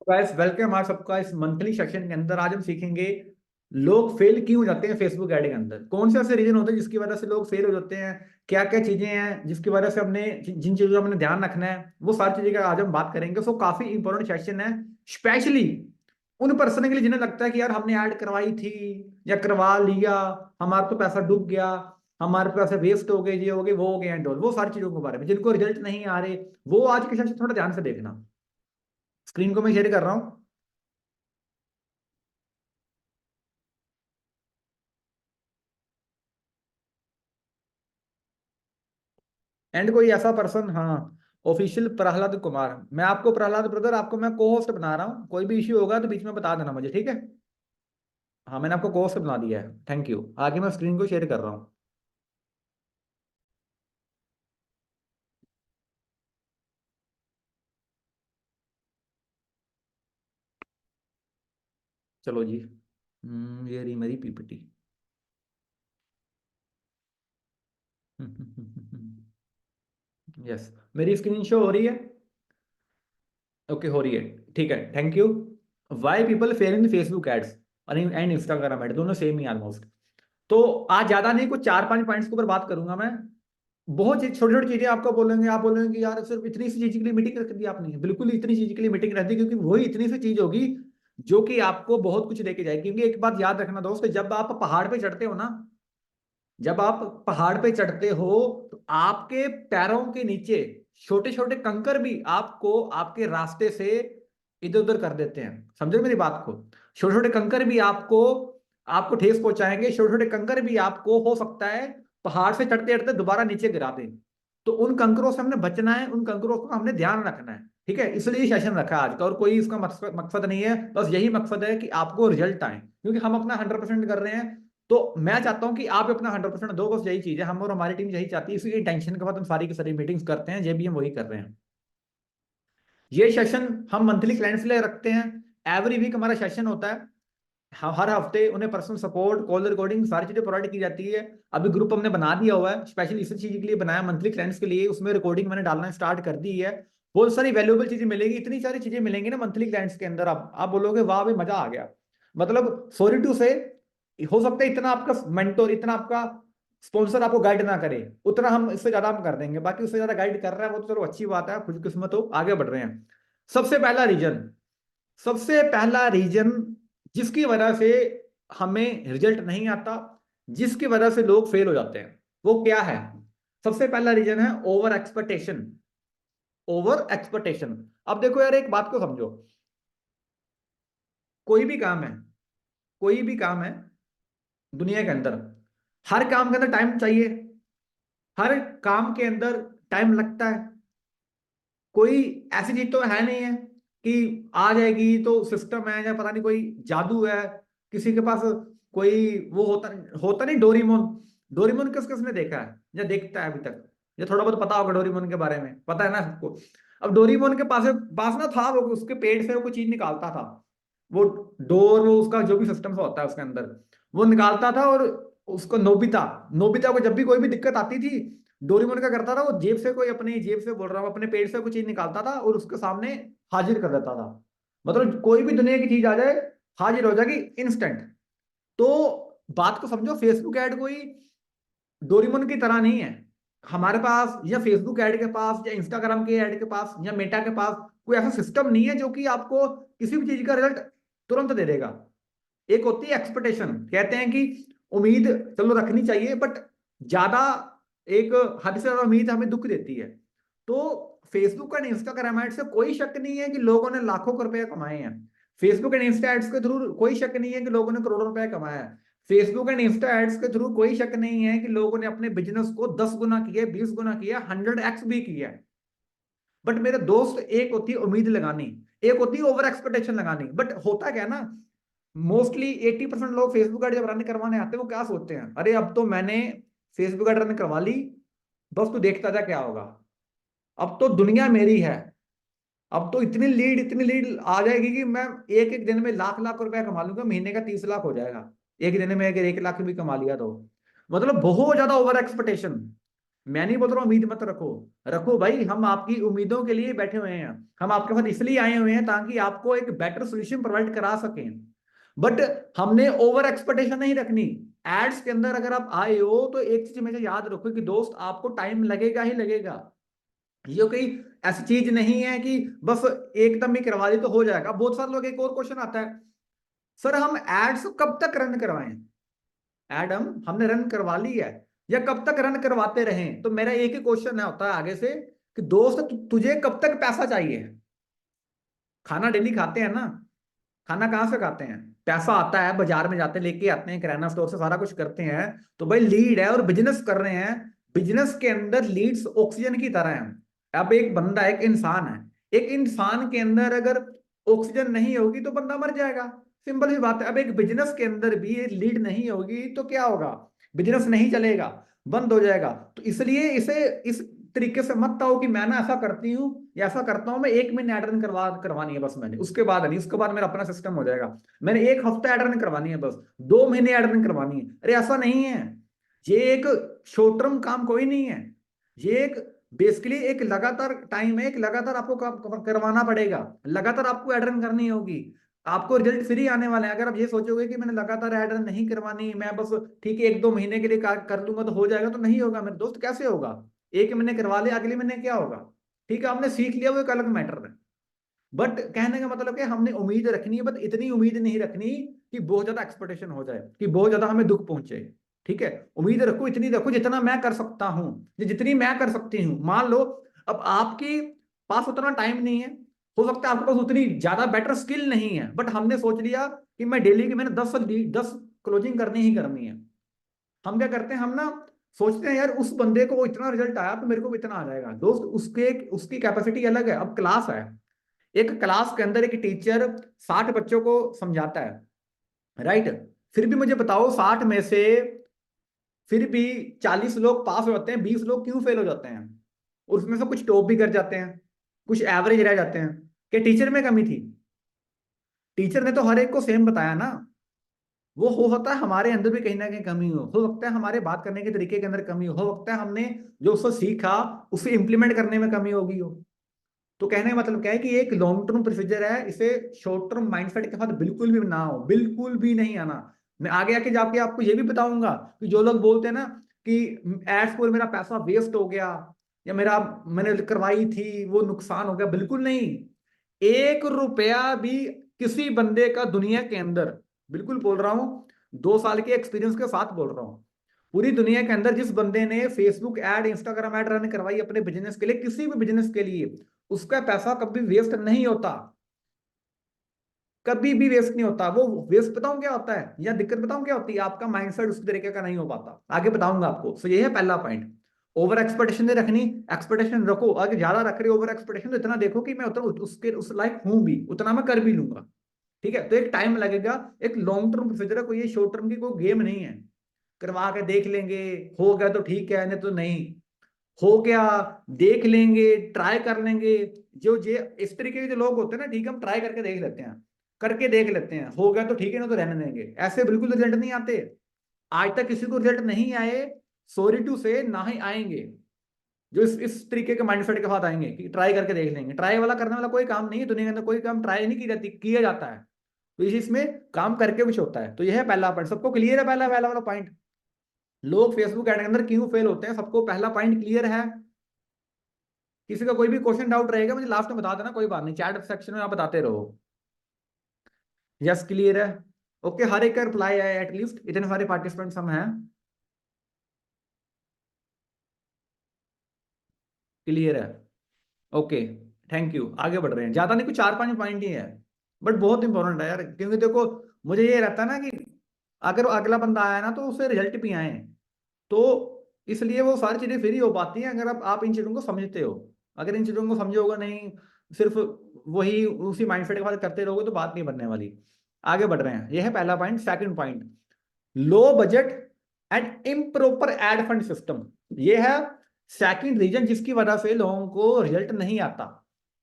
Guys welcome आप सबका इस मंथली सेशन के अंदर। आज हम सीखेंगे लोग फेल क्यों हो जाते हैं फेसबुक ऐड के अंदर। कौन से ऐसे रीजन होते हैं जिसकी वजह से लोग फेल हो जाते हैं, क्या क्या चीजें हैं जिसकी वजह से हमने जिन चीजों का हमने ध्यान रखना है, वो सारी चीजें का आज हम बात करेंगे। सो काफी इंपॉर्टेंट सेशन है, स्पेशली उन पर्सन के लिए जिन्हें लगता है कि यार हमने ऐड करवाई थी या करवा लिया, हमारा तो पैसा डूब गया, हमारे पैसे वेस्ट हो गए, ये हो गए वो हो गए एंड ऑल, वो सारी चीजों के बारे में जिनको रिजल्ट नहीं आ रहे, वो आज के सेशन थोड़ा ध्यान से देखना। स्क्रीन को मैं शेयर कर रहा हूँ। एंड कोई ऐसा पर्सन, हाँ, ऑफिशियल प्रहलाद कुमार, मैं आपको प्रहलाद ब्रदर, आपको मैं को होस्ट बना रहा हूँ। कोई भी इश्यू होगा तो बीच में बता देना मुझे, ठीक है? हाँ, मैंने आपको को होस्ट बना दिया है, थैंक यू। आगे मैं स्क्रीन को शेयर कर रहा हूँ। चलो जी। ये रही मेरी पीपीटी। यस, मेरी स्क्रीन शो हो रही है? ओके, हो रही है, ठीक है, thank you. Why people fail in Facebook ads and Instagram ad, दोनों सेम ही ऑलमोस्ट। तो आज ज्यादा नहीं, कुछ चार पांच पॉइंट्स के ऊपर बात करूंगा मैं। बहुत चीज, छोटी छोटी चीजें आपको बोलेंगे, आप बोलेंगे कि यार सिर्फ इतनी सी चीज के लिए मीटिंग रख दी आपने। बिल्कुल इतनी चीज के लिए मीटिंग रख दी, क्योंकि वही इतनी सी चीज होगी जो कि आपको बहुत कुछ लेके जाएगी। क्योंकि एक बात याद रखना दोस्त, जब आप पहाड़ पे चढ़ते हो ना, जब आप पहाड़ पे चढ़ते हो तो आपके पैरों के नीचे छोटे छोटे कंकर भी आपको आपके रास्ते से इधर उधर कर देते हैं। समझो मेरी बात को। छोटे छोटे कंकर भी आपको आपको ठेस पहुंचाएंगे। छोटे छोटे कंकर भी आपको हो सकता है पहाड़ से चढ़ते चढ़ते दोबारा नीचे गिरा दें। तो उन कंकरों से हमने बचना है, उन कंकरों का हमने ध्यान रखना है, ठीक है? इसलिए ये सेशन रखा है आज का, और कोई इसका मकसद मकसद नहीं है, बस यही मकसद है कि आपको रिजल्ट आए, क्योंकि हम अपना 100% कर रहे हैं। तो मैं चाहता हूं कि आप अपना 100% दो, बस यही चीज है। हम और हमारी टीम यही चाहती है, इसी इंटेंशन के बाद हम सारी की सारी मीटिंग्स करते हैं, ये भी हम वही कर रहे हैं। ये सेशन हम मंथली क्लाइंट्स के लिए रखते हैं। एवरी वीक हमारा सेशन होता है। हर हफ्ते उन्हें पर्सनल सपोर्ट, कॉल रिकॉर्डिंग, सारी चीजें प्रोवाइड की जाती है। अभी ग्रुप हमने बना दिया हुआ है, स्पेशली इसी चीज के लिए बनाया, मंथली क्लाइंट्स के लिए। उसमें रिकॉर्डिंग मैंने डालना स्टार्ट कर दी है। बहुत सारी वैल्यूएबल चीजें मिलेगी, इतनी सारी चीजें मिलेंगी ना मंथली क्लाइंट्स के अंदर, आप बोलोगे वाह भाई मजा आ गया। मतलब सॉरी टू से, हो सकता है इतना आपका मेंटोर, इतना आपका स्पॉन्सर आपको गाइड ना करे, उतना हम इससे ज्यादा हम कर देंगे। बाकी उससे ज्यादा गाइड कर रहा है वो तो चलो अच्छी बात है, खुशकिस्मत हो, आगे बढ़ रहे हैं। सबसे पहला रीजन, सबसे पहला रीजन जिसकी वजह से हमें रिजल्ट नहीं आता, जिसकी वजह से लोग फेल हो जाते हैं, वो क्या है? सबसे पहला रीजन है ओवर एक्सपेक्टेशन। Over expectation. अब देखो यार, एक बात को समझो। कोई भी काम है, कोई भी काम है दुनिया के अंदर, हर काम के अंदर टाइम चाहिए, हर काम के अंदर टाइम लगता है। कोई ऐसी चीज तो है नहीं है कि आ जाएगी तो सिस्टम है, या पता नहीं कोई जादू है किसी के पास। कोई वो होता होता नहीं, डोरीमोन। डोरीमोन किस किसने देखा है या देखता है अभी तक? या थोड़ा बहुत पता होगा डोरीमोन के बारे में, पता है ना सबको। अब डोरीमोन के पास पास ना था, वो उसके पेट से वो कोई चीज निकालता था, वो डोर, वो उसका जो भी सिस्टम होता है उसके अंदर, वो निकालता था। और उसको नोबिता, नोबिता को जब भी कोई भी दिक्कत आती थी, डोरेमोन क्या करता था, वो जेब से कोई, अपनी जेब से बोल रहा हूँ, अपने पेट से कोई चीज निकालता था और उसके सामने हाजिर कर देता था। मतलब कोई भी दुनिया की चीज आ जाए, हाजिर हो जाएगी इंस्टेंट। तो बात को समझो, फेसबुक ऐड कोई डोरेमोन की तरह नहीं है। हमारे पास या फेसबुक ऐड के पास या इंस्टाग्राम के ऐड के पास या मेटा के पास कोई ऐसा सिस्टम नहीं है जो कि आपको किसी भी चीज का रिजल्ट तुरंत दे देगा। एक होती है एक्सपेक्टेशन, कहते हैं कि उम्मीद चलो रखनी चाहिए, बट ज्यादा, एक हद से ज्यादा उम्मीद हमें दुख देती है। तो फेसबुक एंड इंस्टाग्राम एड से कोई शक नहीं है कि लोगों ने लाखों रुपए कमाए हैं। फेसबुक एंड इंस्टा एड्स के थ्रू कोई शक नहीं है कि लोगों ने करोड़ों रुपए कमाया है। फेसबुक एंड इंस्टा एड्स के थ्रू कोई शक नहीं है कि लोगों ने अपने बिजनेस को 10 गुना किया, 20 गुना किया, 100x भी किया। बट मेरे दोस्त, एक होती है उम्मीद लगानी, एक होती है ओवर एक्सपेक्टेशन लगानी। बट होता क्या है ना, मोस्टली 80% लोग फेसबुक ऐड जब रन करवाने आते हैं, वो क्या सोचते हैं, अरे अब तो मैंने फेसबुक ऐड रन करवा ली, बस तू देखता जा क्या होगा, अब तो दुनिया मेरी है, अब तो इतनी लीड आ जाएगी कि मैं एक एक दिन में लाख लाख रुपया कमा लूंगा, महीने का 30 लाख हो जाएगा एक दिन में, अगर 1 लाख भी कमा लिया तो। मतलब बहुत ज्यादा ओवर एक्सपेक्टेशन। मैं नहीं बोल रहा हूँ उम्मीद मत रखो, रखो भाई, हम आपकी उम्मीदों के लिए बैठे हुए हैं, हम आपके साथ इसलिए आए हुए हैं ताकि आपको एक बेटर सोल्यूशन प्रोवाइड करा सकें। बट हमने ओवर एक्सपेक्टेशन नहीं रखनी। एड्स के अंदर अगर आप आए हो तो एक चीज हमेशा याद रखो कि दोस्त आपको टाइम लगेगा ही लगेगा। ये कोई ऐसी चीज नहीं है कि बस एकदम ही करवा दी तो हो जाएगा। बहुत सारे लोग, एक और क्वेश्चन आता है, सर हम एड्स कब तक रन करवाएं? एड हमने रन करवा ली है, या कब तक रन करवाते रहें? तो मेरा एक ही क्वेश्चन है होता है आगे से कि दोस्त तुझे कब तक पैसा चाहिए? खाना डेली खाते हैं ना, खाना कहाँ से खाते हैं? पैसा आता है, बाजार में जाते लेके आते हैं, किराना स्टोर से सारा कुछ करते हैं। तो भाई लीड है और बिजनेस कर रहे हैं, बिजनेस के अंदर लीड्स ऑक्सीजन की तरह हैं। अब एक बंदा, एक इंसान है, एक इंसान के अंदर अगर ऑक्सीजन नहीं होगी तो बंदा मर जाएगा। सिंपल सी बात है। अब एक बिजनेस के अंदर भी लीड नहीं होगी तो क्या होगा? बिजनेस नहीं चलेगा, बंद हो जाएगा। तो इसलिए इसे इस तरीके से मत आओ कि मैं ना ऐसा करती हूँ या ऐसा करता हूँ, मैं 1 महीने एड रन करवानी है बस, मैंने उसके बाद नहीं, उसके बाद मेरा अपना सिस्टम हो जाएगा, मैंने 1 हफ्ता एड रन करवानी है बस, 2 महीने एड रन करवानी है। अरे ऐसा नहीं है। ये एक शॉर्ट टर्म काम कोई नहीं है। ये एक बेसिकली एक लगातार टाइम है, एक लगातार आपको करवाना पड़ेगा, लगातार आपको एड रन करनी होगी। आपको रिजल्ट फ्री आने वाले हैं। अगर आप ये सोचोगे कि मैंने लगातार एड रन नहीं करवानी, मैं बस ठीक है 1-2 महीने के लिए कर लूंगा तो हो जाएगा, तो नहीं होगा मेरे दोस्त। कैसे होगा? 1 महीने करवा ले, अगले महीने क्या होगा? ठीक है, हमने सीख लिया, वो एक अलग मैटर है। बट कहने का मतलब कि हमने उम्मीद रखनी है, बट इतनी उम्मीद नहीं रखनी कि बहुत ज्यादा एक्सपेक्टेशन हो जाए, कि बहुत ज्यादा हमें दुख पहुंचे। ठीक है, उम्मीद रखो, इतनी रखो जितना मैं कर सकता हूं, जितनी मैं कर सकती हूँ। मान लो अब आपके पास उतना टाइम नहीं है, हो सकता है आपके पास उतनी ज्यादा बेटर स्किल नहीं है, बट हमने सोच लिया कि मैं डेली की मैंने 10 क्लोजिंग करनी ही करनी है। हम क्या करते हैं, हम ना सोचते हैं यार उस बंदे को इतना रिजल्ट आया तो मेरे को भी इतना आ जाएगा। दोस्त उसके उसकी कैपेसिटी अलग है। अब क्लास है, एक क्लास के अंदर एक टीचर 60 बच्चों को समझाता है, राइट? फिर भी मुझे बताओ 60 में से फिर भी 40 लोग पास हो जाते हैं, 20 लोग क्यों फेल हो जाते हैं? और उसमें से कुछ टॉप भी कर जाते हैं, कुछ एवरेज रह जाते हैं। क्या टीचर में कमी थी? टीचर ने तो हर एक को सेम बताया ना। वो हो सकता है हमारे अंदर भी कहीं ना कहीं कमी हो सकता है हमारे बात करने के तरीके के अंदर कमी हो सकता है हमने जो उसको सीखा उसे इंप्लीमेंट करने में कमी होगी हो। तो कहने का मतलब क्या है कि एक लॉन्ग टर्म प्रोसीजर है, इसे शॉर्ट टर्म माइंडसेट के साथ बिल्कुल भी ना हो, बिल्कुल भी नहीं आना। मैं आगे आके जाके आपको ये भी बताऊंगा कि जो लोग बोलते हैं ना कि एड्स पर मेरा पैसा वेस्ट हो गया, या मेरा मैंने करवाई थी वो नुकसान हो गया, बिल्कुल नहीं। 1 रुपया भी किसी बंदे का दुनिया के अंदर, बिल्कुल बोल रहा हूं, 2 साल के एक्सपीरियंस के साथ बोल रहा हूं, पूरी दुनिया के अंदर जिस बंदे ने Facebook ad, Instagram ad run करवाई अपने बिजनेस के लिए, किसी भी बिजनेस के लिए, उसका पैसा कभी वेस्ट नहीं होता, कभी भी वेस्ट नहीं होता। वो वेस्ट बताऊं क्या होता है, या दिक्कत बताऊं क्या होती है? आपका माइंडसेट उस तरीके का नहीं हो पाता। आगे बताऊंगा आपको। सो ये है पहला पॉइंट। ओवर एक्सपेक्टेशन नहीं रखनी। एक्सपेक्टेशन रखो, अगर ज्यादा रख रहे हो ओवर एक्सपेक्टेशन, तो इतना देखो कि मैं उतना उसके उस लाइक हूं भी, उतना मैं कर भी लूंगा। ठीक है, तो एक टाइम लगेगा, एक लॉन्ग टर्म प्रोसीजर है, कोई ये शॉर्ट टर्म की कोई गेम नहीं है। करवा के देख लेंगे, हो गया तो ठीक है, नहीं तो नहीं। हो गया, देख लेंगे, ट्राई कर लेंगे। जो ये इस तरीके के जो लोग होते हैं ना, ठीक है हम ट्राई करके देख लेते हैं, करके देख लेते हैं, हो गया तो ठीक है, ना तो रहने देंगे, ऐसे बिल्कुल रिजल्ट नहीं आते। आज तक किसी को रिजल्ट नहीं आए, सॉरी टू से, ना ही आएंगे जो इस तरीके के माइंडसेट के साथ आएंगे कि ट्राई करके देख लेंगे। ट्राई वाला करने वाला कोई काम नहीं है दुनिया के अंदर, कोई काम ट्राई नहीं की जाती, किया जाता है। तो इसमें काम करके कुछ होता है। तो यह है पहला पॉइंट। सबको क्लियर है? पहला पहला वाला पॉइंट, लोग फेसबुक एड के अंदर क्यों फेल होते हैं, सबको पहला पॉइंट क्लियर है? किसी का कोई भी क्वेश्चन डाउट रहेगा मुझे लास्ट में बता देना, कोई बात नहीं, चैट सेक्शन में आप बताते रहो। यस, क्लियर है? ओके, हर एक का रिप्लाई है, एटलीस्ट इतने सारे पार्टिसिपेंट्स हम हैं। क्लियर है? Okay, thank you. आगे बढ़ रहे हैं, ज्यादा नहीं, कुछ 4-5 पॉइंट ही है, बट बहुत इंपॉर्टेंट है यार। क्योंकि देखो, मुझे ये रहता है ना कि अगर अगला बंदा आया ना तो उसे रिजल्ट भी आए, तो इसलिए वो सारी चीजें फ्री हो पाती हैं अगर आप इन चीजों को समझते हो। अगर इन चीजों को समझोगे नहीं, सिर्फ वही उसी माइंडसेट के बाद करते रहोगे तो बात नहीं बनने वाली। आगे बढ़ रहे हैं, यह है पहला point. Second point, low budget and improper ad fund system. ये है सेकंड रीजन जिसकी वजह से लोगों को रिजल्ट नहीं आता।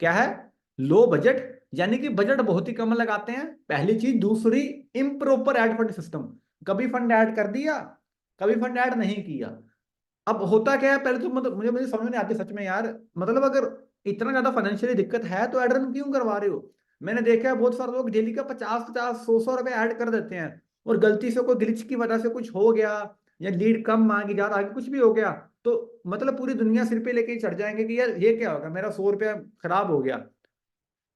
क्या है? लो बजट, यानी कि बजट बहुत ही कम लगाते हैं, पहली चीज। दूसरी, इम्प्रॉपर एड फंड सिस्टम, कभी फंड ऐड कर दिया, कभी फंड ऐड नहीं किया। अब होता क्या है, पहले तो मतलब मुझे मुझे समझ नहीं आती सच में यार। मतलब अगर इतना ज्यादा फाइनेंशियली दिक्कत है तो ऐड रन क्यों करवा रहे हो? मैंने देखा है बहुत सारे लोग डेली का 50-50 100-100 रुपए ऐड कर देते हैं, और गलती से कोई ग्लिच की वजह से कुछ हो गया, या लीड कम मांगी जा रहा है, कुछ भी हो गया, तो मतलब पूरी दुनिया सिर पे लेके ही चढ़ जाएंगे कि यार ये क्या होगा, मेरा 100 रुपया खराब हो गया।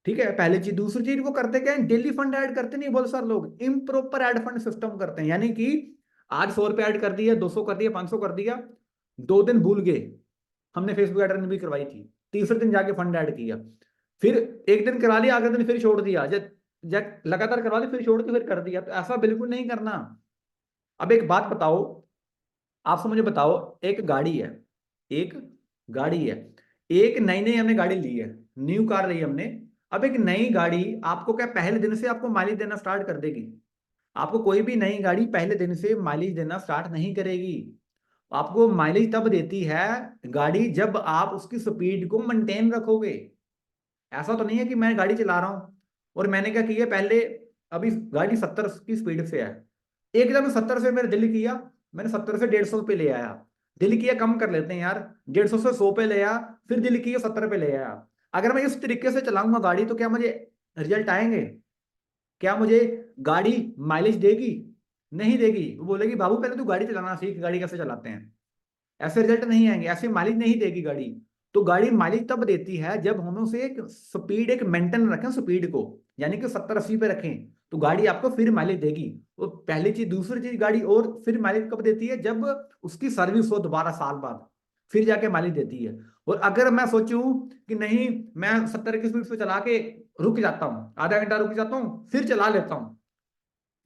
ठीक है, पहली चीज। दूसरी चीज, वो करते क्या है, डेली फंड ऐड करते नहीं बहुत सारे लोग, इम्प्रॉपर ऐड फंड सिस्टम करते हैं। यानी कि आज 100 रुपये ऐड कर दिया, 200 कर दिया, 500 कर दिया, 2 दिन भूल गए, हमने फेसबुक ऐड भी करवाई थी, तीसरे दिन जाके फंड ऐड किया, फिर एक दिन करा लिया, अगले दिन फिर छोड़ दिया, जब जब लगातार करवा लिया फिर छोड़ के फिर कर दिया, तो ऐसा बिल्कुल नहीं करना। अब एक बात बताओ, आपसे मुझे बताओ, एक गाड़ी है, एक गाड़ी है, एक नई नई हमने गाड़ी ली है, न्यू कार ली हमने। अब एक नई गाड़ी आपको क्या पहले दिन से आपको माइलेज देना स्टार्ट कर देगी? आपको कोई भी नई गाड़ी पहले दिन से माइलेज देना स्टार्ट नहीं करेगी। आपको माइलेज तब देती है गाड़ी जब आप उसकी स्पीड को मेंटेन रखोगे। ऐसा तो नहीं है कि मैं गाड़ी चला रहा हूं और मैंने क्या किया पहले, अभी गाड़ी 70 की स्पीड से है, एकदम 70 से मेरे दिल किया, मैंने 70 से 150 पे ले आया। दिल किया कम कर लेते हैं यार, 150 से 100 पे ले आया, फिर दिल किया 70 पे ले आया। अगर मैं इस तरीके से चलाऊंगा गाड़ी तो क्या मुझे रिजल्ट आएंगे? क्या मुझे गाड़ी माइलेज देगी? नहीं देगी। वो बोलेगी बाबू पहले तू गाड़ी चलाना सीख, गाड़ी कैसे चलाते हैं। ऐसे रिजल्ट नहीं आएंगे, ऐसे माइलेज नहीं देगी गाड़ी। तो गाड़ी माइलेज तब देती है जब हम उसे एक स्पीड, एक मेंटेन रखें स्पीड को, यानी कि 70-80 पे रखें, तो गाड़ी आपको फिर माइलेज देगी। तो पहली चीज। दूसरी चीज, गाड़ी और फिर माइलेज कब देती है? जब उसकी सर्विस हो दोबारा साल बाद, फिर जाके माइलेज देती है। और अगर मैं सोचूं कि नहीं, मैं 70 की स्पीड पे चला के रुक जाता हूँ, आधा घंटा रुक जाता हूँ, फिर चला लेता हूँ,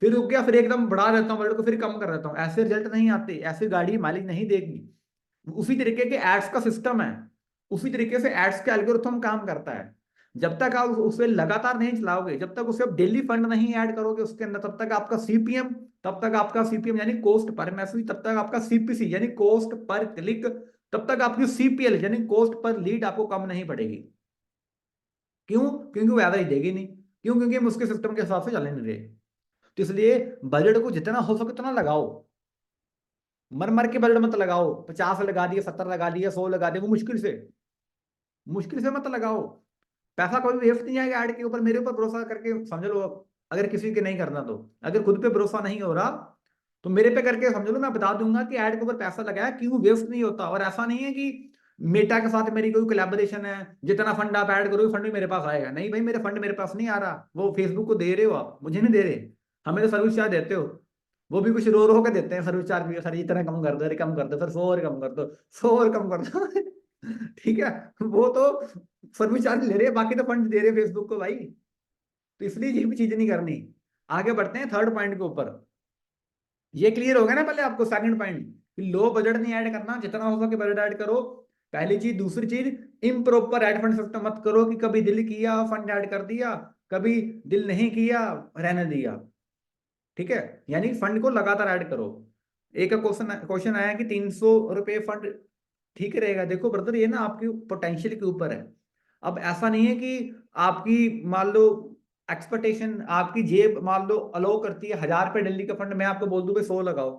फिर रुक गया, फिर एकदम बढ़ा देता हूँ वर्ल्ड को, फिर कम कर देता हूँ, ऐसे रिजल्ट नहीं आते, ऐसी गाड़ी माइलेज नहीं देगी। उसी तरीके के एड्स का सिस्टम है, उसी तरीके से एड्स का एल्गोरिथम काम करता है। जब तक आप उसे लगातार नहीं चलाओगे, जब तक उसे आप डेली फंड नहीं ऐड करोगे उसके अंदर, तब तक आपका सीपीएम, तब तक आपका सीपीएम यानी कॉस्ट पर मैसेज, तब तक आपका सीपीसी यानी कॉस्ट पर क्लिक, तब तक आपकी सीपीएल यानी कॉस्ट पर लीड आपको कम नहीं पड़ेगी। क्यों? क्योंकि वो एवरेज देगी नहीं। क्यों? क्योंकि हम उसके सिस्टम के हिसाब से चलने नहीं रहे। तो इसलिए बजट को जितना हो सके उतना लगाओ, मर मर के बजट मत लगाओ, 50 लगा दिए, 70 लगा दिए, 100 लगा दिए, वो मुश्किल से मत लगाओ। पैसा कोई वेस्ट नहीं आएगा ऐड के ऊपर, मेरे ऊपर भरोसा करके समझ लो। अगर किसी के नहीं करना तो, अगर खुद पे भरोसा नहीं हो रहा तो मेरे पे करके समझ लो, मैं बता दूंगा कि ऐड के ऊपर पैसा लगाया क्यों वेस्ट नहीं होता। और ऐसा नहीं है कि मेटा के साथ मेरी कोई कोलैबोरेशन है, जितना फंड आप ऐड करोगे फंड भी मेरे पास आएगा। नहीं भाई, मेरे फंड मेरे पास नहीं आ रहा, वो फेसबुक को दे रहे हो आप, मुझे नहीं दे रहे। हमें तो सर्विस चार्ज देते हो, वो भी कुछ रो रो के देते हैं सर्विस चार्ज भी, सर इतना कम कर दो, अरे कम कर दो सर, 100 और कम कर दो, 100 और कम कर दो। ठीक है, वो तो सर्विस चार्ज ले रहे हैं, बाकी तो फंड दे रहे हैं फेसबुक को भाई। तो इसलिए ये भी चीज नहीं करनी। आगे बढ़ते हैं थर्ड पॉइंट के ऊपर। ये क्लियर हो गया ना पहले आपको सेकंड पॉइंट, कि लो बजट नहीं ऐड करना, जितना हो सके बजट ऐड करो, पहली चीज। दूसरी चीज, इम्प्रॉपर ऐड फंड सिस्टम मत करो कि कभी दिल किया फंड ऐड कर दिया, कभी दिल नहीं किया रहने दिया। ठीक है, यानी फंड को लगातार ऐड करो। एक क्वेश्चन क्वेश्चन आया कि 300 रुपये फंड ठीक रहेगा। देखो ब्रदर, ये ना आपकी पोटेंशियल के ऊपर है। अब ऐसा नहीं है कि आपकी मान लो एक्सपेक्टेशन, आपकी जेब मान लो अलाउ करती है 1000 रुपये डेली का फंड, मैं आपको बोल दूं भाई 100 लगाओ।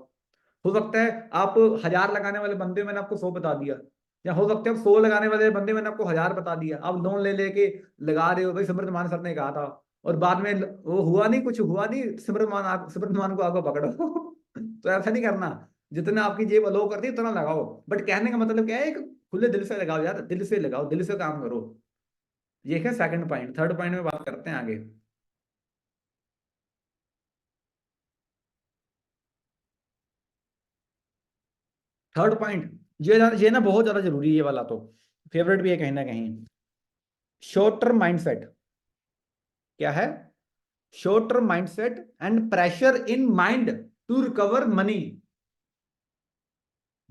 हो सकता है आप 1000 लगाने वाले बंदे मैंने आपको 100 बता दिया, या हो सकता है आप 100 लगाने वाले बंदे मैंने आपको 1000 बता दिया। आप लोन ले लेके लगा रहे हो, भाई सिमरत मान सर ने कहा था, और बाद में वो हुआ नहीं, कुछ हुआ नहीं, सिमरत मान को आगे पकड़ो। तो ऐसा नहीं करना, जितना आपकी जेब अलाउ करती है उतना लगाओ। बट कहने का मतलब क्या है, एक खुले दिल से लगाओ यार, दिल से लगाओ, दिल से काम करो। ये है सेकंड पॉइंट। थर्ड पॉइंट में बात करते हैं आगे। थर्ड पॉइंट, ये ना बहुत ज्यादा जरूरी है, ये वाला तो फेवरेट भी है कहीं ना कहीं। Short term mindset. क्या है? Short term mindset and pressure in mind to recover money.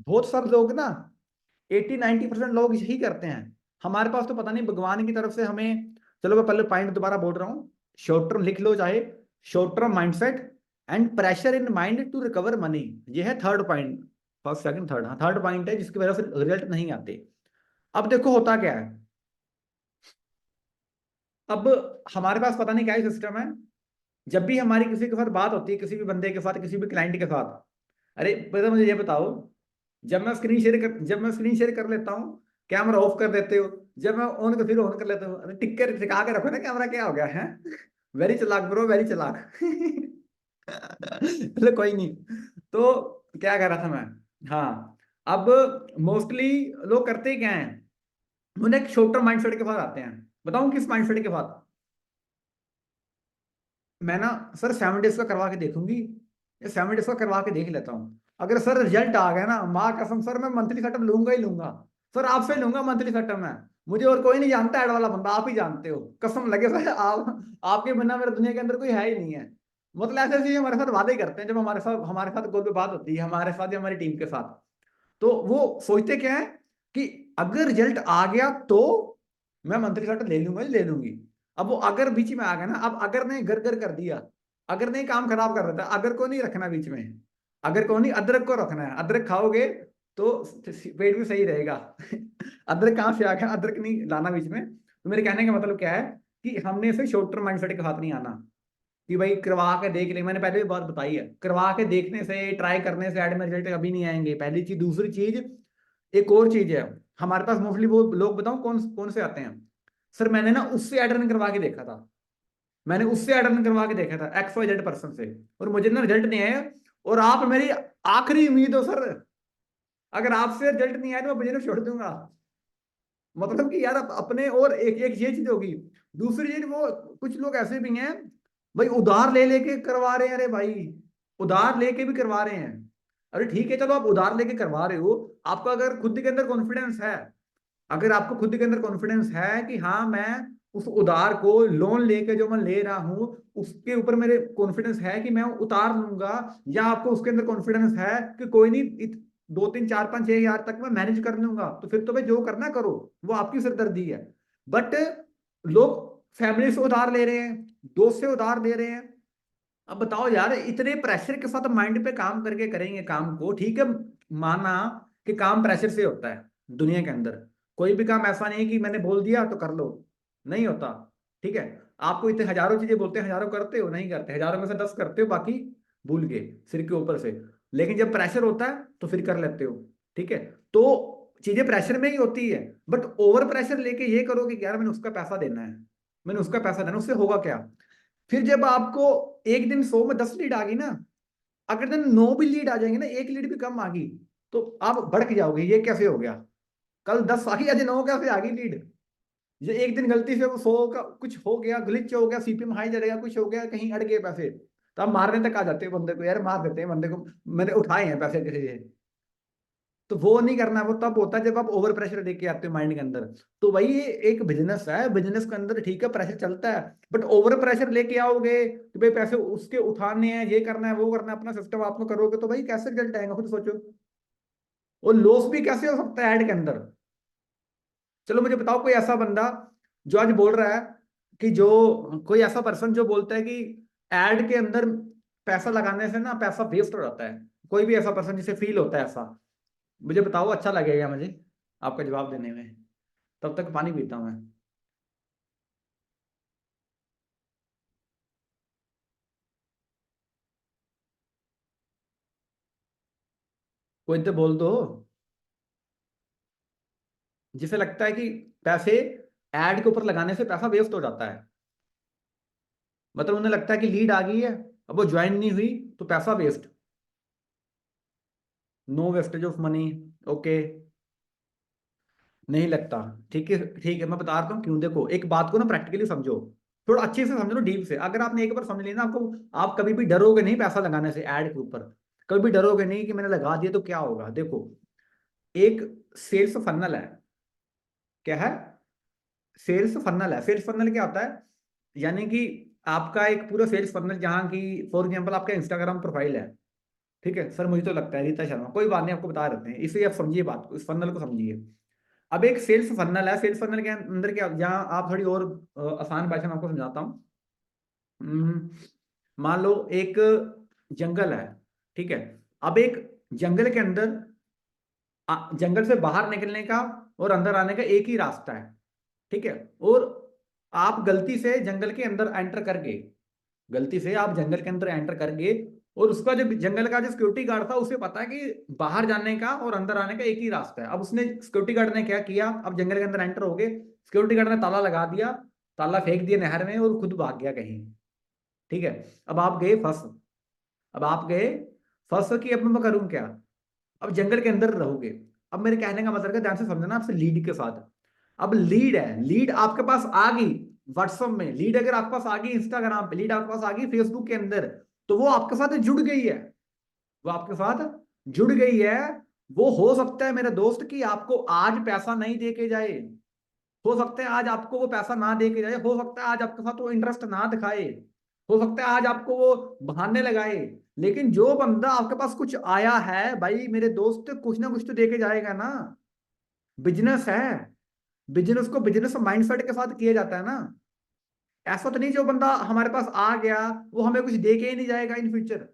बहुत सारे लोग ना, 80-90% लोग यही करते हैं। हमारे पास तो पता नहीं भगवान की तरफ से हमें, चलो मैं पहले पॉइंट दोबारा बोल रहा हूँ, शॉर्ट टर्म लिख लो चाहे, short term mindset and pressure in mind to recover money. ये है third point. First second third, हाँ थर्ड पॉइंट है जिसकी वजह से रिजल्ट नहीं आते। अब देखो होता क्या है, अब हमारे पास पता नहीं क्या ही सिस्टम है। जब भी हमारी किसी के साथ बात होती है, किसी भी बंदे के साथ, किसी भी क्लाइंट के साथ, अरे पहले मुझे ये बताओ, जब मैं स्क्रीन शेयर कर लेता हूँ, कैमरा ऑफ कर देते हो। जब मैं ऑन कर फिर ऑन कर लेता हूँ। अरे टिक कर टिका के रखो ना कैमरा, क्या हो गया है? वेरी चालाक ब्रो, वेरी चालाक। चलो कोई नहीं। तो क्या कह रहा था मैं? हाँ, अब मोस्टली लोग करते ही क्या है, उन्हें एक शॉर्ट टर्म माइंडसेट के साथ आते हैं। बताऊं किस माइंडसेट के साथ? मैं ना सर 7 डेज का करवा के देखूंगी, या 7 डेज का करवा के देख लेता हूँ। अगर सर रिजल्ट आ गया ना, माँ कसम सर मैं मंथली सेटअप लूंगा ही लूंगा। सर आपसे लूंगा मंथली सेटअप में। मुझे और कोई नहीं जानता ऐड वाला बंदा, आप ही जानते हो, कसम लगे सर। आप आपके बिना मेरे दुनिया के अंदर कोई है ही नहीं है। मतलब ऐसे ऐसे हमारे साथ वादे करते हैं, जब हमारे साथ कॉल पे बात होती है हमारे साथ या हमारी टीम के साथ, तो वो सोचते क्या है कि अगर रिजल्ट आ गया तो मैं मंथली सेटअप ले लूंगा, ले लूंगी। अब वो अगर बीच में आ गया ना, अब अगर ने घर घर कर दिया, अगर नहीं काम खराब कर रहा था, अगर को नहीं रखना बीच में, अगर को नहीं, अदरक को रखना है। अदरक खाओगे तो पेट भी सही रहेगा। अदरक कहाँ से आ गया, अदरक नहीं लाना बीच में। तो मेरे कहने का मतलब क्या है कि हमने इसे शॉर्ट टर्म माइंडसेट के साथ नहीं आना कि भाई करवा के देख ले। मैंने पहले भी बात बताई है, करवा के देखने से, ट्राई करने से ऐड में रिजल्ट कभी नहीं आएंगे, पहली चीज। दूसरी चीज, एक और चीज है, हमारे पास मोस्टली वो लोग, बताऊं कौन कौन से आते हैं? सर मैंने ना उससे ऐड रन करवा के देखा था, मैंने उससे ऐड रन करवा के देखा था XYZ पर्सन से, और मुझे ना रिजल्ट नहीं आया। और आप मेरी आखिरी उम्मीद हो सर, अगर आपसे रिजल्ट नहीं आया तो मैं बिजनेस छोड़ दूंगा। मतलब कि यार अपने, और एक एक ये चीज होगी। दूसरी चीज, वो कुछ लोग ऐसे भी हैं भाई, उधार ले लेके करवा रहे हैं। अरे भाई, उधार लेके भी करवा रहे हैं। अरे ठीक है चलो, आप उधार लेके करवा रहे हो, आपका अगर खुद के अंदर कॉन्फिडेंस है, अगर आपको खुद के अंदर कॉन्फिडेंस है कि हाँ मैं उस उधार को, लोन लेके जो मैं ले रहा हूं, उसके ऊपर मेरे कॉन्फिडेंस है कि मैं उतार लूंगा, या आपको उसके अंदर कॉन्फिडेंस है कि कोई नहीं, 2 3 4 5 6 हजार तक मैं मैनेज कर लूंगा, तो फिर तो भाई जो करना करो, वो आपकी सिरदर्दी है। बट लोग फैमिली से उधार ले रहे हैं, दोस्त से उधार दे रहे हैं। अब बताओ यार, इतने प्रेशर के साथ माइंड पे काम करके करेंगे काम को, ठीक है, माना कि काम प्रेशर से होता है दुनिया के अंदर। कोई भी काम ऐसा नहीं है कि मैंने बोल दिया तो कर लो, नहीं होता। ठीक है, आपको इतने हजारों चीजें बोलते हैं, हजारों करते हो, नहीं करते, हजारों में से 10 करते हो, बाकी भूल गए सिर के ऊपर से। लेकिन जब प्रेशर होता है तो फिर कर लेते हो। ठीक है, तो चीजें प्रेशर में ही होती है। बट ओवर प्रेशर लेके ये करोगे कि यार मैंने उसका पैसा देना है, मैंने उसका पैसा देना, उससे होगा क्या? फिर जब आपको एक दिन 100 में 10 लीड आ गई ना, अगर दिन 9 भी लीड आ जाएंगे ना, एक लीड भी कम आ गई, तो आप भड़क जाओगे, ये कैसे हो गया? कल 10 आ गई, आज 9 कैसे आ गई लीड? ये एक दिन गलती से वो 100 का कुछ हो गया, ग्लिच हो गया, CPM हाई चलेगा, कुछ हो गया, कहीं अड़ गए पैसे, तो आप मारने तक आ जाते हो बंदे को, यार मार देते हैं बंदे को, मैंने उठाए हैं पैसे किसी से। तो वो नहीं करना, वो तब होता है जब आप ओवर प्रेशर लेके आते हो माइंड के अंदर। तो वही ये एक बिजनेस है, बिजनेस के अंदर ठीक है प्रेशर चलता है, बट ओवर प्रेशर लेके आओगे कि भाई पैसे उसके उठाने हैं, ये करना है, वो करना है, अपना सिस्टम आप में करोगे, तो भाई कैसे रिजल्ट आएगा, खुद सोचो। और लॉस भी कैसे हो सकता है ऐड के अंदर? चलो मुझे बताओ कोई ऐसा बंदा जो आज बोल रहा है कि, जो कोई ऐसा पर्सन जो बोलता है कि एड के अंदर पैसा लगाने से ना पैसा वेस्ट हो जाता है। कोई भी ऐसा पर्सन जिसे फील होता है ऐसा, मुझे बताओ, अच्छा लगेगा मुझे आपका जवाब देने में। तब तक पानी पीता हूँ मैं। कोई तो बोल दो, जिसे लगता है कि पैसे एड के ऊपर लगाने से पैसा वेस्ट हो जाता है। मतलब उन्हें लगता है कि लीड आ गई है, अब वो ज्वाइन नहीं हुई तो पैसा waste. No wastage of money. Okay, नहीं लगता। ठीक है ठीक है, मैं बता रहा हूँ क्यों। देखो एक बात को ना प्रैक्टिकली समझो, थोड़ा अच्छे से समझो ना, डीप से। अगर आपने एक बार समझ लिया ना, आपको, आप कभी भी डरोगे नहीं पैसा लगाने से ऐड के ऊपर। कभी भी डरोगे नहीं कि मैंने लगा दिया तो क्या होगा। देखो, एक सेल्स फनल है। क्या है? सेल्स फनल है। सेल्स फनल क्या होता है? यानी कि आपका एक पूरा सेल्स फनल, जहाँ की फॉर एग्जांपल आपका इंस्टाग्राम प्रोफाइल है। ठीक है सर, मुझे तो लगता है रीता शर्मा, कोई बात नहीं, आपको बता देते हैं, इसे आप समझिए बात को, इस फनल को समझिए। अब एक सेल्स फनल है, सेल्स फनल के अंदर क्या, यहाँ आप थोड़ी और आसान भाषा में आपको समझाता हूँ। हम्म, मान लो एक जंगल है। ठीक है, अब एक जंगल के अंदर, जंगल से बाहर निकलने का और अंदर आने का एक ही रास्ता है। ठीक है, और आप गलती से जंगल के अंदर एंटर कर गए, गलती से आप जंगल के अंदर एंटर कर गए, और उसका जो जंगल का जो सिक्योरिटी गार्ड था उसे पता है कि बाहर जाने का और अंदर आने का एक ही रास्ता है। अब उसने सिक्योरिटी गार्ड ने क्या किया, अब जंगल के अंदर एंटर हो गए, सिक्योरिटी गार्ड ने ताला लगा दिया, ताला फेंक दिया नहर में और खुद भाग गया कहीं। ठीक है। अब आप गए फंस, अब आप गए फंस कि अब मैं करूं क्या। अब जंगल के अंदर रहोगे। अब मेरे कहने का मतलब है, ध्यान से समझना, आपसे लीड के साथ, अब लीड है, लीड आपके पास आ गई व्हाट्सएप में, लीड अगर आपके पास आ गई इंस्टाग्राम पे, लीड आपके पास आ गई फेसबुक के अंदर, तो वो आपके साथ जुड़ गई है, वो आपके साथ जुड़ गई है। वो हो सकता है मेरे दोस्त कि आपको आज पैसा नहीं दे के जाए, हो सकता है आज आपको वो पैसा ना दे के जाए, हो सकता है आज आपके साथ वो इंटरेस्ट ना दिखाए, हो सकता है आज आपको वो बहाने लगाए, लेकिन जो बंदा आपके पास कुछ आया है भाई मेरे दोस्त, कुछ ना कुछ तो दे के जाएगा ना। बिजनेस है, बिजनेस को बिजनेस माइंडसेट के साथ किया जाता है ना। ऐसा तो नहीं जो बंदा हमारे पास आ गया वो हमें कुछ दे के ही नहीं जाएगा इन फ्यूचर।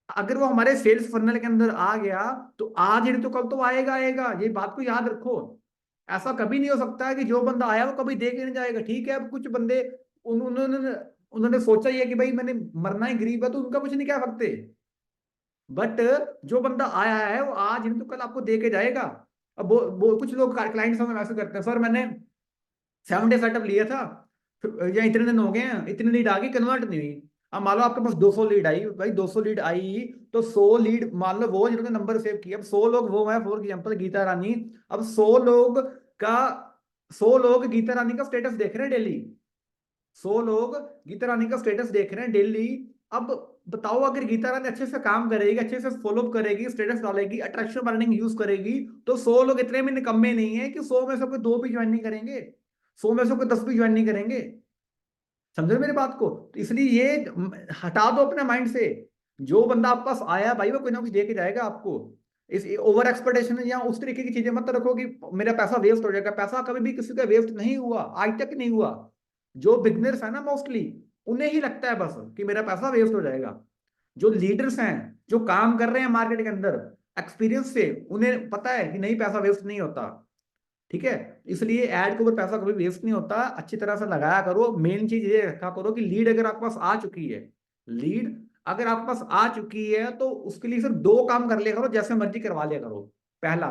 अगर वो हमारे सेल्स फनल के अंदर आ गया तो आज ही नहीं तो कल तो आएगा आएगा, ये बात को याद रखो। ऐसा कभी नहीं हो सकता है कि जो बंदा आया वो कभी दे के नहीं जाएगा। ठीक है, अब कुछ बंदे उन्होंने उन्होंने सोचा ही है कि भाई मैंने मरना ही गरीब है, तो उनका कुछ नहीं कह सकते। बट जो बंदा आया है वो आज नहीं तो कल आपको दे के जाएगा। अब वो कुछ लोग क्लाइंट्स हमें मैसेज करते हैं, सर मैंने 7 डे सेटअप लिया था, या इतने दिन हो गए हैं, इतनी लीड आ गई, कन्वर्ट नहीं हुई। अब मान लो आपके पास 200 लीड आई, भाई 200 लीड आई तो 100 लीड मान लो वो जिन्होंने नंबर सेव किया, अब 100 लोग वो है फॉर एग्जांपल गीता रानी, अब 100 लोग का 100 लोग गीता रानी का स्टेटस देख रहे हैं डेली, 100 लोग गीता रानी का स्टेटस देख रहे हैं डेली। अब बताओ अगर गीता रानी अच्छे से काम करेगी, अच्छे से फॉलो करेगी, स्टेटस डालेगी, अट्रैक्शन मार्केटिंग यूज करेगी, तो 100 लोग इतने भी निकम्मे नहीं है कि 100 में से कोई 2 भी ज्वाइन नहीं करेंगे, 100 में से कोई 10 भी ज्वाइन नहीं करेंगे। समझो मेरी बात को, तो इसलिए ये हटा दो अपने माइंड से। जो बंदा आपके पास आया भाई वो कोई ना कुछ दे के जाएगा आपको। इस ओवर एक्सपेक्टेशन या उस तरीके की चीजें मत रखो कि मेरा पैसा वेस्ट हो जाएगा। पैसा कभी भी किसी का वेस्ट नहीं हुआ, आज तक नहीं हुआ। जो बिगनर्स है ना मोस्टली, उन्हें ही लगता है बस कि मेरा पैसा वेस्ट हो जाएगा। जो लीडर्स हैं, जो काम कर रहे हैं मार्केट के अंदर एक्सपीरियंस से, उन्हें पता है कि नहीं पैसा वेस्ट नहीं होता। ठीक है, इसलिए ऐड के ऊपर पैसा कभी वेस्ट नहीं होता, अच्छी तरह से लगाया करो। मेन चीज ये रखा करो कि लीड अगर आपके पास आ चुकी है, लीड अगर आपके पास आ चुकी है तो उसके लिए सिर्फ 2 काम कर लिया करो, जैसे मर्जी करवा लिया करो। पहला,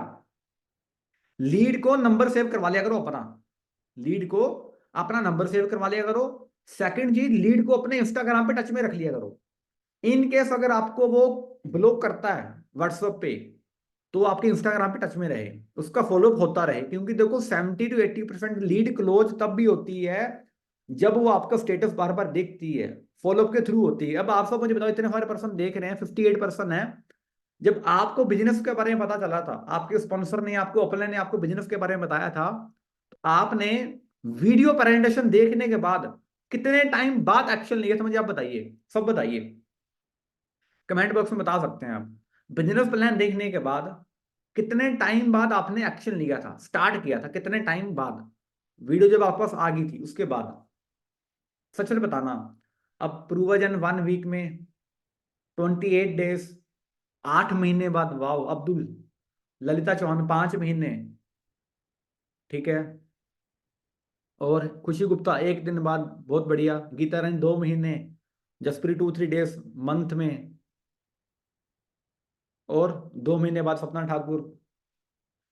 लीड को नंबर सेव करवा लिया करो अपना, लीड को अपना नंबर सेव करवा लिया करो। सेकंड चीज, लीड को अपने इंस्टाग्राम पे टच में रख लिया करो। इन केस अगर आपको वो ब्लॉक करता है व्हाट्सएप पे, तो आपके इंस्टाग्राम पे टच में रहे, उसका फॉलोअप होता रहे, क्योंकि देखो 70 to 80% लीड क्लोज तब भी होती है जब वो आपका स्टेटस बार बार देखती है, फॉलोअप के थ्रू होती है। अब आप सब मुझे बताओ, इतने सारे पर्सन देख रहे हैं, 58% है। जब आपको बिजनेस के बारे में पता चला था, आपके स्पॉन्सर ने आपको, अपने ने आपको बिजनेस के बारे में बताया था, तो आपने वीडियो प्रेजेंटेशन देखने के बाद कितने टाइम बाद एक्शन लिया था, मुझे आप बताइए, सब बताइए, कमेंट बॉक्स में बता सकते हैं आप। बिजनेस प्लान देखने के बाद कितने टाइम बाद आपने एक्शन लिया था, स्टार्ट किया था, कितने टाइम बाद, वीडियो जब आपके पास आ गई थी उसके बाद, सच सच बताना। अब प्रूवजन 1 वीक में, 28 डेज, 8 महीने बाद, वाओ अब्दुल, ललिता चौहान 5 महीने, ठीक है, और खुशी गुप्ता 1 दिन बाद, बहुत बढ़िया, गीता रानी 2 महीने, जसप्रीत 2-3 डेज मंथ में, और 2 महीने बाद सपना ठाकुर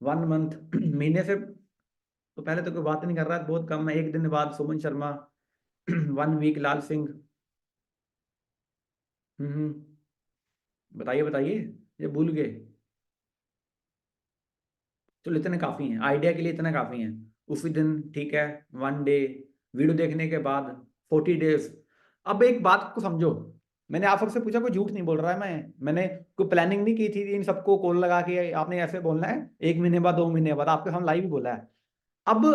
1 मंथ महीने से तो पहले तो कोई बात नहीं कर रहा है, बहुत कम है। 1 दिन बाद सुमन शर्मा 1 वीक, लाल सिंह। बताइए बताइए, ये भूल गए। चलो इतने काफी हैं, आइडिया के लिए इतना काफी हैं। उसी दिन, ठीक है, 1 डे, वीडियो देखने के बाद 40 डेज। अब एक बात को समझो, मैंने आप सबसे पूछा, कोई झूठ नहीं बोल रहा है, मैंने कोई प्लानिंग नहीं की थी इन सबको कॉल लगा के आपने ऐसे बोलना है 1 महीने बाद, 2 महीने बाद, आपके सामने लाइव ही बोला है। अब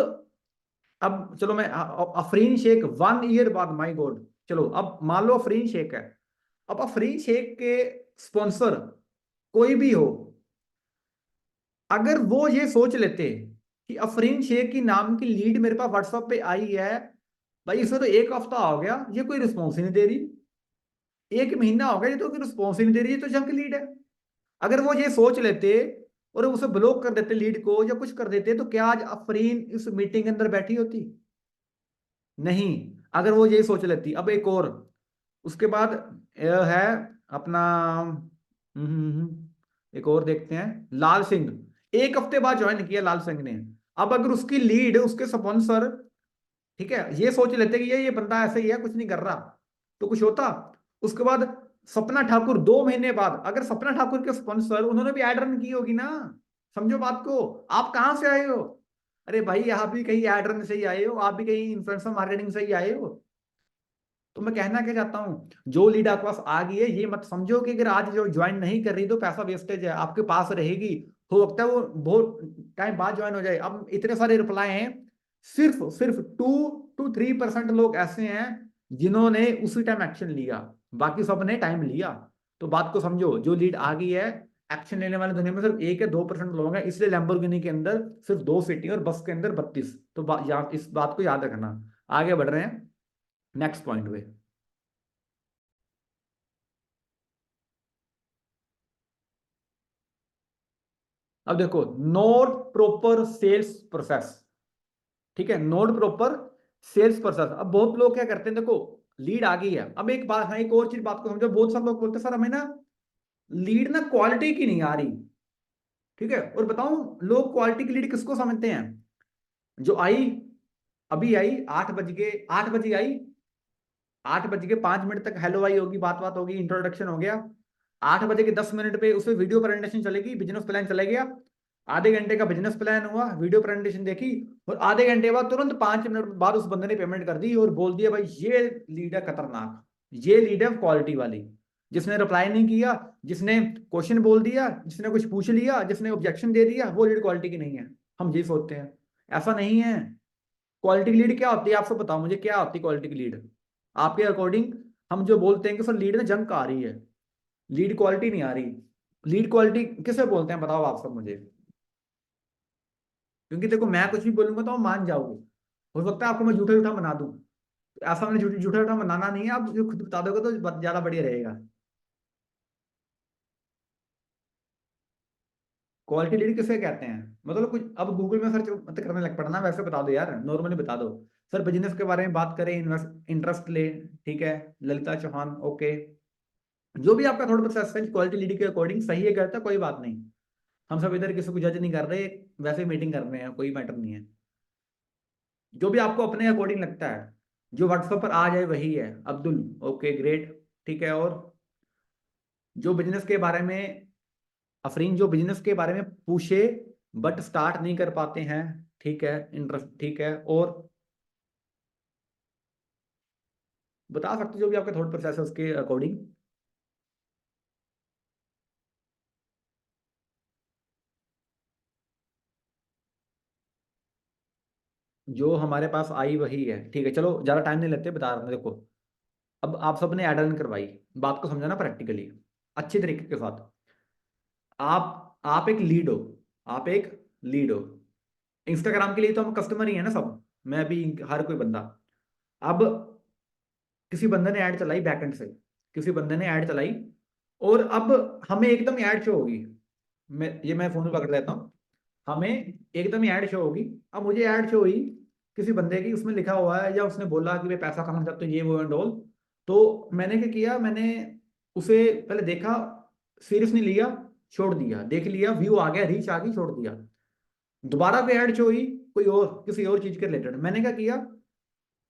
अब चलो मैं अफरीन शेख 1 ईयर बाद, माय गॉड, चलो अब मान लो अफरीन शेख है। अब अफरीन शेख के स्पॉन्सर कोई भी हो, अगर वो ये सोच लेते कि अफरीन शेख की नाम की लीड मेरे पास व्हाट्सएप पे आई है, भाई इसे तो 1 हफ्ता हो गया, ये कोई रिस्पॉन्स ही नहीं दे रही, 1 महीना हो गया ये तो कोई रिस्पॉन्स ही नहीं दे रही, ये तो जंक लीड है। अगर वो ये सोच लेते और उसे ब्लॉक कर देते लीड को, या कुछ कर देते, तो क्या आज अफरीन इस मीटिंग के अंदर बैठी होती? नहीं। अगर वो यही सोच लेती। अब एक और, उसके बाद है अपना एक और देखते हैं, लाल सिंह। एक हफ्ते बाद ज्वाइन किया लाल सिंह ने। अब अगर उसकी लीड, उसके स्पॉन्सर, ठीक है, ये सोच लेते कि ये बंदा ऐसे ही है, कुछ नहीं कर रहा, तो कुछ होता। उसके बाद सपना ठाकुर, 2 महीने बाद अगर सपना ठाकुर के स्पॉन्सर, उन्होंने भी एड रन की होगी ना। समझो बात को। आप कहां से आए हो? अरे भाई, आप भी कहीं एड रन से ही आए हो, आप भी कहीं इन्फ्लुएंसर मार्केटिंग से ही आए हो। तो मैं कहना क्या चाहता हूँ, जो लीड आपके पास आ गई है, ये मत समझो कि अगर आज जो ज्वाइन नहीं कर रही तो पैसा वेस्टेज है, आपके पास रहेगी। हो सकता है वो बहुत टाइम बाद ज्वाइन हो जाए। अब इतने सारे रिप्लाई हैं, सिर्फ सिर्फ 2 to 3% लोग ऐसे हैं जिन्होंने उसी टाइम एक्शन लिया, बाकी सब ने टाइम लिया। तो बात को समझो, जो लीड आ गई है, एक्शन लेने वाले दुनिया में सिर्फ 1 या 2% लोग हैं, इसलिए लैम्बोर्गिनी के अंदर सिर्फ 2 सीटें और बस के अंदर 32। तो इस बात को याद रखना। आगे बढ़ रहे हैं नेक्स्ट पॉइंट पे। अब देखो, नोट प्रॉपर सेल्स प्रोसेस। ठीक है, नोट प्रॉपर सेल्स प्रोसेस। अब बहुत लोग क्या करते हैं, देखो लीड आ गई है, अब एक बात है, एक और चीज बात को समझो। बहुत सारे लोग बोलते हैं सर हमें ना लीड ना क्वालिटी की नहीं आ रही। ठीक है, और बताऊं लोग क्वालिटी की लीड किसको समझते हैं? जो आई, अभी आई, 8 बजे आई, 8 बज के 5 मिनट तक हेलो आई होगी, बात बात होगी, इंट्रोडक्शन हो गया। 8 बजे के 10 मिनट पे उसमें वीडियो प्रेजेंटेशन चलेगी, बिजनेस प्लान चला गया। आधे घंटे का बिजनेस प्लान हुआ, वीडियो प्रेजेंटेशन देखी, और आधे घंटे बाद तुरंत 5 मिनट बाद उस बंदे ने पेमेंट कर दी और बोल दिया भाई ये लीड है खतरनाक, ये लीड है क्वालिटी वाली। जिसने रिप्लाई नहीं किया, जिसने क्वेश्चन बोल दिया, जिसने कुछ पूछ लिया, जिसने ऑब्जेक्शन दे दिया, वो लीड क्वालिटी की नहीं है। हम ये सोचते हैं, ऐसा नहीं है। क्वालिटी की लीड क्या होती है, आप सब बताओ मुझे, क्या होती है क्वालिटी की लीड आपके अकॉर्डिंग? हम जो बोलते हैं कि सर लीड में जंक आ रही है, लीड क्वालिटी नहीं आ रही, लीड क्वालिटी किसे बोलते हैं बताओ आप सब मुझे। क्योंकि देखो, मैं कुछ भी बोलूंगा तो आप मान जाओगे, हो सकता है आपको मैं झूठा झूठा बना दूं। तो ऐसा मैंने झूठा झूठा बनाना नहीं है, आप जो खुद बता दोगे तो ज्यादा बढ़िया रहेगा। क्वालिटी लीड किसे कहते हैं? मतलब कुछ अब गूगल में सर्च मत करने लग पड़ना, वैसे बता दो यार, नॉर्मली बता दो। सर बिजनेस के बारे में बात करें, इन्वेस्ट इंटरेस्ट ले, ठीक है, ललिता चौहान, ओके। जो भी आपका थोड़ा प्रोसेस है क्वालिटी लीड के अकॉर्डिंग सही है, गलत है, कोई बात नहीं। हम सब इधर किसी को जज नहीं कर रहे, वैसे मीटिंग कर रहे हैं, कोई मैटर नहीं है। जो भी आपको अपने अकॉर्डिंग लगता है, जो व्हाट्सएप पर आ जाए वही है। अब्दुल, ओके ग्रेट, ठीक है। और जो बिजनेस के बारे में, अफरीन, जो बिजनेस के बारे में पूछे बट स्टार्ट नहीं कर पाते हैं, ठीक है, इंटरेस्ट, ठीक है। और बता सकते हो जो भी आपका थॉट प्रोसेस है उसके अकॉर्डिंग। जो हमारे पास आई वही है, ठीक है, चलो ज्यादा टाइम नहीं लेते, बता रहे हैं देखो। अब आप सबने ऐड रन करवाई, बात को समझाना प्रैक्टिकली अच्छे तरीके के साथ। आप एक लीड हो, आप एक लीड हो। इंस्टाग्राम के लिए तो हम कस्टमर ही है ना सब, मैं भी, हर कोई बंदा। अब किसी बंदे ने ऐड चलाई बैकएंड से, किसी बंदे ने ऐड चलाई, और अब हमें एकदम ऐड शो होगी। मैं फोन पकड़ लेता हूँ। हमें एकदम ही ऐड शो होगी। अब मुझे ऐड शो हुई किसी बंदे की, उसमें लिखा हुआ है या उसने बोला कि वे पैसा कमाना चाहते हो, ये वो एंड ऑल। तो मैंने क्या किया, मैंने उसे पहले देखा, सीरियस नहीं लिया, छोड़ दिया, देख लिया, व्यू आ गया, रीच आ गई, छोड़ दिया। दोबारा पे ऐड शो हुई कोई और, किसी और चीज के रिलेटेड, मैंने क्या किया,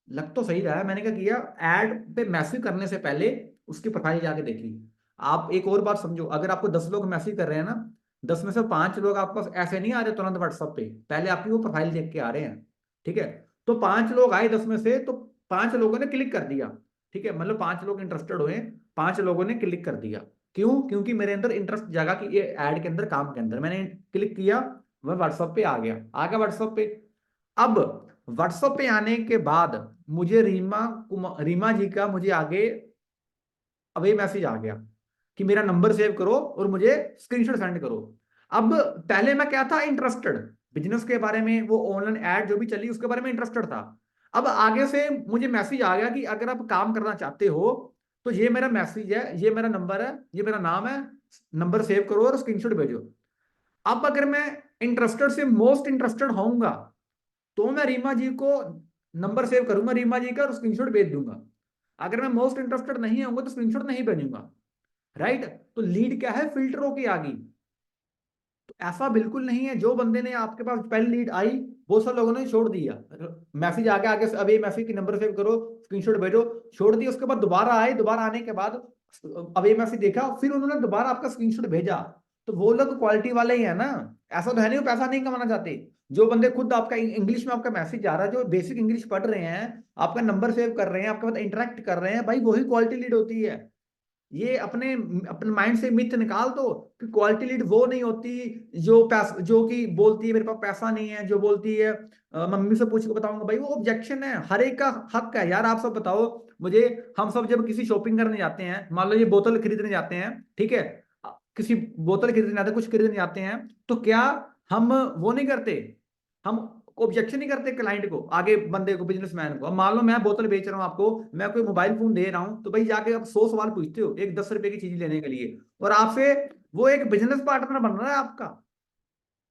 लग तो सही रहा है, मैंने क्या किया, ऐड पे मैसेज करने से पहले उसकी प्रोफाइल जाके देखी। आप एक और बात समझो, अगर आपको 10 लोग मैसेज कर रहे हैं ना, 10 में से 5 लोग आपके पास ऐसे नहीं आ रहे तुरंत व्हाट्सएप पे, पहले आपकी वो प्रोफाइल देख के आ रहे हैं। ठीक है, तो 5 लोग आए 10 में से, तो 5 लोगों ने क्लिक कर दिया। ठीक है, मतलब 5 लोग इंटरेस्टेड हुए, 5 लोगों ने क्लिक कर दिया। क्यों? क्योंकि मेरे अंदर इंटरेस्ट जागा कि ये ऐड के अंदर, काम के अंदर, मैंने क्लिक किया, वह व्हाट्सएप पे आ गया व्हाट्सएप पे। अब व्हाट्सएप पे आने के बाद मुझे रीमा जी का मुझे आगे अब ये मैसेज आ गया कि मेरा नंबर सेव करो और मुझे स्क्रीनशॉट सेंड करो। अब पहले मैं क्या था, इंटरेस्टेड, बिजनेस के बारे में, वो ऑनलाइन ऐड जो भी चली उसके बारे में इंटरेस्टेड था। अब आगे से मुझे मैसेज आ गया कि अगर आप काम करना चाहते हो तो ये मेरा मैसेज है, ये मेरा नंबर है, ये मेरा नाम है, नंबर सेव करो और स्क्रीनशॉट भेजो। अब अगर मैं इंटरेस्टेड से मोस्ट इंटरेस्टेड होऊंगा तो मैं रीमा जी को नंबर सेव करूंगा, रीमा जी का, और स्क्रीनशॉट भेज दूंगा। अगर मैं मोस्ट इंटरेस्टेड नहीं होऊंगा तो स्क्रीनशॉट नहीं भेजूंगा। राइट। तो लीड क्या है, फिल्टरों की आ गई। तो ऐसा बिल्कुल नहीं है, जो बंदे ने आपके पास पहली लीड आई वो सब लोगों ने छोड़ दिया, मैसेज आगे आगे अब ये मैसेज की नंबर सेव करो, स्क्रीनशॉट भेजो, छोड़ दिया। उसके बाद दोबारा आए, दोबारा आने के बाद अब ये मैसेज देखा, फिर उन्होंने दोबारा आपका स्क्रीनशॉट भेजा। तो वो लोग क्वालिटी वाले ही है ना। ऐसा तो है नहीं वो पैसा नहीं कमाना चाहते। जो बंदे खुद आपका इंग्लिश में आपका मैसेज आ रहा है, जो बेसिक इंग्लिश पढ़ रहे हैं, आपका नंबर सेव कर रहे हैं, आपके साथ इंटरेक्ट कर रहे हैं, भाई वही क्वालिटी लीड होती है। ये अपने अपने माइंड से मिथ निकाल दो कि क्वालिटी लीड वो नहीं होती जो पैसा, जो कि बोलती है मेरे पास पैसा नहीं है, जो बोलती है मम्मी से पूछ के बताऊंगा, भाई वो ऑब्जेक्शन है, हर एक का हक है यार। आप सब बताओ मुझे, हम सब जब किसी शॉपिंग करने जाते हैं, मान लो ये बोतल खरीदने जाते हैं, ठीक है, किसी बोतल खरीदने जाते हैं, कुछ खरीदने जाते हैं, तो क्या हम वो नहीं करते, हम ऑब्जेक्शन नहीं करते क्लाइंट को, आगे बंदे को, बिजनेसमैन को। अब मान लो मैं बोतल बेच रहा हूँ आपको, मैं कोई मोबाइल फोन दे रहा हूँ, तो भाई जाके आप 100 सवाल पूछते हो एक 10 रुपए की चीज लेने के लिए, और आपसे वो एक बिजनेस पार्टनर बन रहा है आपका,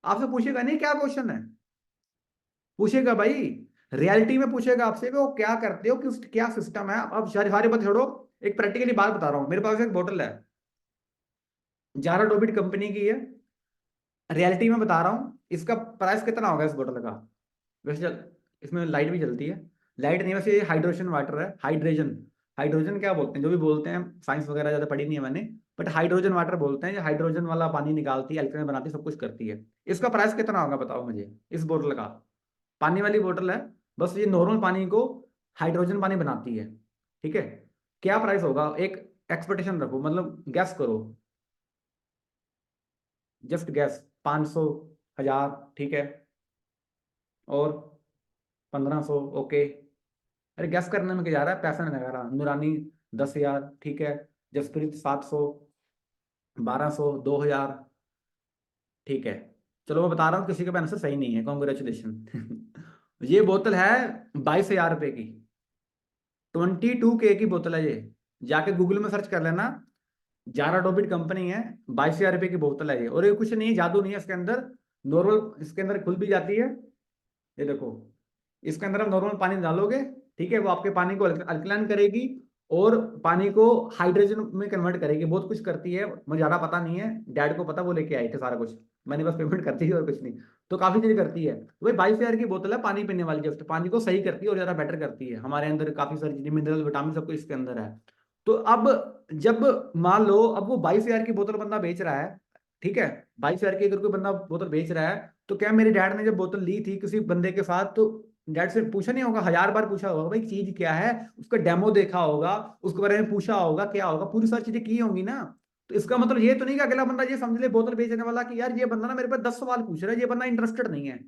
आपसे पूछेगा नहीं क्या क्वेश्चन है, पूछेगा भाई, रियलिटी में पूछेगा आपसे वो क्या करते हो, किस क्या सिस्टम है। अब सारी सारी बात छोड़ो, एक प्रैक्टिकली बात बता रहा हूँ, मेरे पास एक बोतल है, जारा डोबिट कंपनी की है, रियलिटी में बता रहा हूँ, इसका प्राइस कितना होगा इस बोतल का। वैसे इसमें लाइट भी जलती है, लाइट नहीं, वैसे ये हाइड्रोजन वाटर है, हाइड्रोजन, हाइड्रोजन क्या बोलते हैं, जो भी बोलते हैं, साइंस वगैरह ज्यादा पढ़ी नहीं है मैंने, बट हाइड्रोजन वाटर बोलते हैं, जो हाइड्रोजन वाला पानी निकालती है, अल्कलि बनाती है, सब कुछ करती है। इसका प्राइस कितना होगा बताओ मुझे, इस बोतल का, पानी वाली बोतल है, बस ये नॉर्मल पानी को हाइड्रोजन पानी बनाती है, ठीक है, क्या प्राइस होगा, एक एक्सपेक्टेशन रखो, मतलब गैस करो, जस्ट गैस, 500, 1000, ठीक है, और 1500, ओके। अरे गैस करने में क्या जा रहा है, पैसा नहीं लगा रहा। नूरानी 10,000, ठीक है, जसप्रीत 700, 1200, 2000, ठीक है। चलो मैं बता रहा हूँ, किसी का आंसर सही नहीं है, कॉन्ग्रेचुलेशन। ये बोतल है 22,000 रुपए की, 22K की बोतल है ये, जाके गूगल में सर्च कर लेना, जारा डोबिट कंपनी है, 22,000 रुपए की बोतल है ये, और ये कुछ नहीं, जादू नहीं है इसके अंदर, नॉर्मल इसके अंदर खुल भी जाती है, ये देखो, इसके अंदर आप नॉर्मल पानी डालोगे, ठीक है, वो आपके पानी को अल्कलाइन करेगी, और पानी को हाइड्रोजन में कन्वर्ट करेगी, बहुत कुछ करती है, मुझे ज्यादा पता नहीं है, डैड को पता, वो लेके आए थे सारा कुछ, मैंने बस पेमेंट करती है और कुछ नहीं। तो काफी चीजें करती है, तो भाई 22,000 की बोतल है, पानी पीने वाली, जस्ट पानी को सही करती है और ज्यादा बेटर करती है, हमारे अंदर काफी सारी चीजें, मिनरल, विटामिन, सब कुछ इसके अंदर है। तो अब जब मान लो अब वो 22,000 की बोतल बंदा बेच रहा है, ठीक है, 22,000 की अगर कोई बंदा बोतल बेच रहा है, तो क्या मेरे डैड ने जब बोतल ली थी किसी बंदे के साथ, तो डैड से पूछा नहीं होगा, 1000 बार पूछा होगा भाई चीज क्या है, उसका डेमो देखा होगा, उसके बारे में पूछा होगा क्या होगा, पूरी सारी चीजें की होंगी ना। तो इसका मतलब ये तो नहीं कि अगला बंदा ये समझ ले बोतल बेचने वाला कि यार ये बंदा ना मेरे पास 10 सवाल पूछ रहा है, ये बंदा इंटरेस्टेड नहीं है,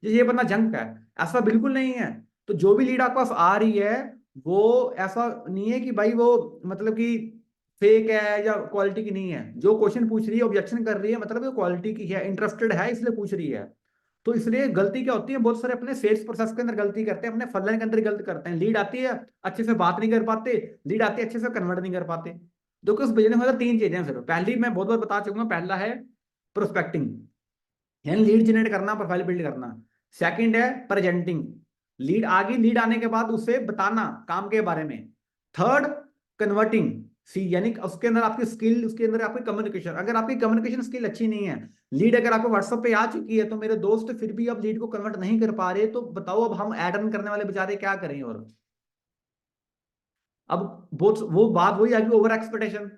ये बंदा जंक है, ऐसा बिल्कुल नहीं है। तो जो भी लीड आपके पास आ रही है, वो ऐसा नहीं है कि भाई वो मतलब कि फेक है या क्वालिटी की नहीं है, जो क्वेश्चन पूछ रही है, ऑब्जेक्शन कर रही है, मतलब वो क्वालिटी की है, इंटरेस्टेड है, इसलिए पूछ रही है। तो इसलिए गलती क्या होती है, बहुत सारे अपने सेल्स प्रोसेस के अंदर गलती करते हैं, अपने फलन के अंदर गलती करते हैं, लीड आती है अच्छे से बात नहीं कर पाते, लीड आती है अच्छे से कन्वर्ट नहीं कर पाते। देखो उस बिजनेस में 3 चीजें हैं सिर्फ, पहली मैं बहुत बार बता चुका हूं, पहला है प्रोस्पेक्टिंग, यानी लीड जनरेट करना, प्रोफाइल बिल्ड करना। सेकंड है प्रेजेंटिंग, लीड आ गई, लीड आने के बाद उसे बताना काम के बारे में। थर्ड, कन्वर्टिंग, सी यानी उसके अंदर आपकी स्किल, उसके अंदर आपकी कम्युनिकेशन, अगर आपकी कम्युनिकेशन स्किल अच्छी नहीं है, लीड अगर आपको व्हाट्सएप पे आ चुकी है, तो मेरे दोस्त फिर भी अब लीड को कन्वर्ट नहीं कर पा रहे, तो बताओ अब हम ऐड ऑन करने वाले बेचारे क्या करें। और अब वो बात वही आ गई, ओवर एक्सपेक्टेशन।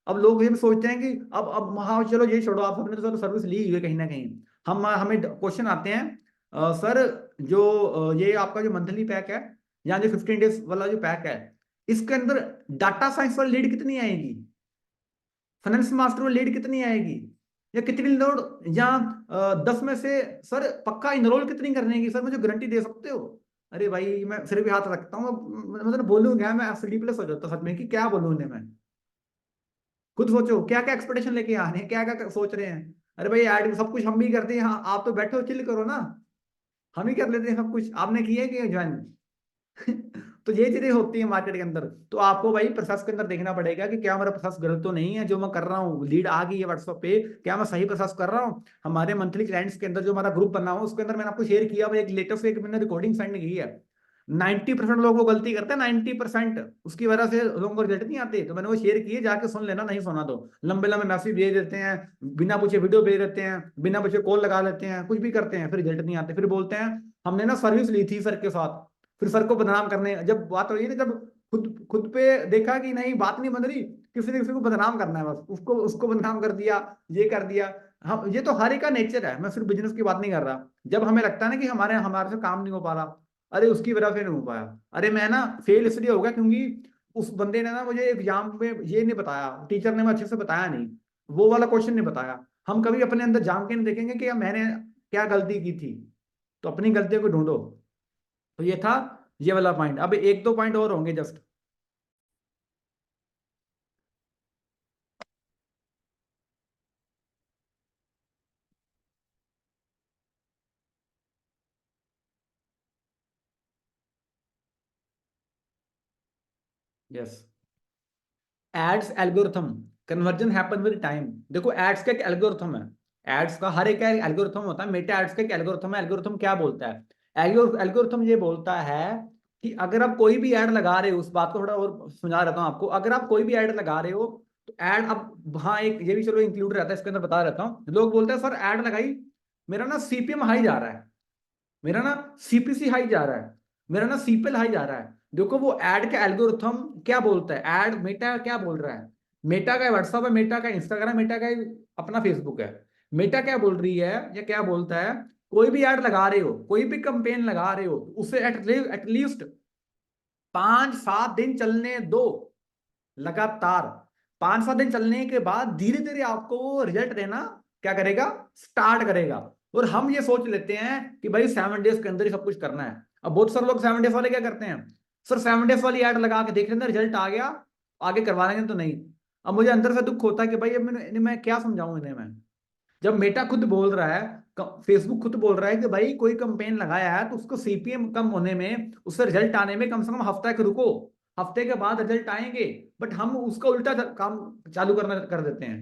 अब लोग ये भी सोचते हैं कि अब हाँ चलो ये छोड़ो, आप अपने तो चलो सर्विस ली हुई है कहीं ना कहीं, हम हमें क्वेश्चन आते हैं, सर जो ये आपका जो मंथली पैक है, या जो 15 डेज वाला जो पैक है, इसके अंदर डाटा साइंस वाली लीड कितनी आएगी, फाइनेंस मास्टर में लीड कितनी आएगी, या कितनी लोड, या 10 में से सर पक्का इनरोल कितनी करने की, सर मुझे गारंटी दे सकते हो। अरे भाई मैं सिर भी हाथ रखता हूँ, मतलब बोलूँ क्या, मैं स्लीपलेस हो जाता हूँ सच में, कि क्या बोलूँ उन्हें मैं। खुद सोचो क्या क्या एक्सपेक्टेशन लेके आ रहे हैं, क्या क्या सोच रहे हैं। अरे भाई ऐड सब कुछ हम भी करते हैं, हाँ आप तो बैठे हो चिल करो ना, हम ही कर लेते हैं सब कुछ, आपने किया है कि ज्वाइन। तो ये चीजें होती है मार्केट के अंदर। तो आपको भाई प्रोसेस के अंदर देखना पड़ेगा कि क्या मेरा प्रोसेस गलत तो नहीं है, जो मैं कर रहा हूँ, लीड आ गई है व्हाट्सएप पे, क्या मैं सही प्रोसेस कर रहा हूँ। हमारे मंथली क्लाइंट्स के अंदर जो हमारा ग्रुप बना हुआ, उसके अंदर मैंने आपको शेयर किया, एक लेटेस्ट एक मैंने रिकॉर्डिंग सेंड की है, 90% लोग वो गलती करते हैं, 90%। उसकी वजह से लोगों को रिजल्ट नहीं आते। तो मैंने वो शेयर किए, जाके सुन लेना, नहीं सुना तो। लंबे लंबे मैसेज भेज देते हैं, बिना पूछे वीडियो भेज देते हैं, बिना पूछे कॉल लगा लेते हैं, कुछ भी करते हैं, फिर रिजल्ट नहीं आते। फिर बोलते हैं हमने ना सर्विस ली थी सर के साथ। फिर सर को बदनाम करने, जब बात हुई ना, जब खुद खुद पे देखा कि नहीं बात नहीं बन रही, किसी ने किसी को बदनाम करना है, बस उसको उसको बदनाम कर दिया, ये कर दिया। हम, ये तो हर एक का नेचर है, मैं सिर्फ बिजनेस की बात नहीं कर रहा। जब हमें लगता है ना कि हमारे हमारे से काम नहीं हो पा रहा, अरे उसकी वजह से नहीं हो पाया। अरे मैं ना फेल इसलिए हो गया क्योंकि उस बंदे ने ना मुझे एग्जाम में ये नहीं बताया, टीचर ने मुझे अच्छे से बताया नहीं, वो वाला क्वेश्चन नहीं बताया। हम कभी अपने अंदर जान के नहीं देखेंगे कि मैंने क्या गलती की थी। तो अपनी गलतियों को ढूंढो। तो ये था, ये वाला पॉइंट। अब एक दो पॉइंट और होंगे just. Yes. Ads algorithm, conversion happen with time. देखो एड्स का एक एल्गोरिथम है, एड्स का हर एक एल्गोरिथम होता है। मेटा एड्स का एक एल्गोरिथम है। एल्गोरिथम क्या बोलता है? एल्गोरिथम ये बोलता है कि अगर आप कोई भी ऐड लगा रहे हो, उस बात को थोड़ा और समझा रहता हूँ आपको। अगर आप कोई भी ऐड लगा रहे हो तो ऐड, अब हाँ एक ये भी चलो इंक्लूड रहता है इसके अंदर, बता रहता हूँ। लोग बोलते हैं सर ऐड लगाई, मेरा ना सीपीएम हाई जा रहा है, मेरा ना सीपीसी हाई जा रहा है, मेरा ना सीपीएल हाई जा रहा है। देखो वो ऐड का एल्गोरिथम क्या बोलता है, ऐड मेटा क्या बोल रहा है। मेटा का व्हाट्सअप है, मेटा का इंस्टाग्राम, मेटा का अपना फेसबुक है। मेटा क्या बोल रही है या क्या बोलता है, कोई भी ऐड लगा रहे हो, कोई भी कंपेन लगा रहे हो, उसे एटलीस्ट 5-7 दिन चलने दो, लगातार 5-7 दिन चलने के बाद धीरे धीरे आपको वो रिजल्ट देना क्या करेगा, स्टार्ट करेगा। और हम ये सोच लेते हैं कि भाई 7 डेज के अंदर ही सब कुछ करना है। अब बहुत सारे लोग 7 डेज वाले क्या करते हैं, सर 7 डेज वाली ऐड लगा के देख लेते हैं, रिजल्ट आ गया, आगे करवा लेंगे तो नहीं। अब मुझे अंदर से दुख होता है कि भाई अब मैं क्या समझाऊं इन्हें मैं। जब मेटा खुद बोल रहा है, फेसबुक खुद बोल रहा है कि भाई कोई कंपेन लगाया है तो उसको सीपीएम कम होने में, उससे रिजल्ट आने में कम से कम हफ्ता के रुको, हफ्ते के बाद रिजल्ट आएंगे। बट हम उसका उल्टा काम चालू करना कर देते हैं।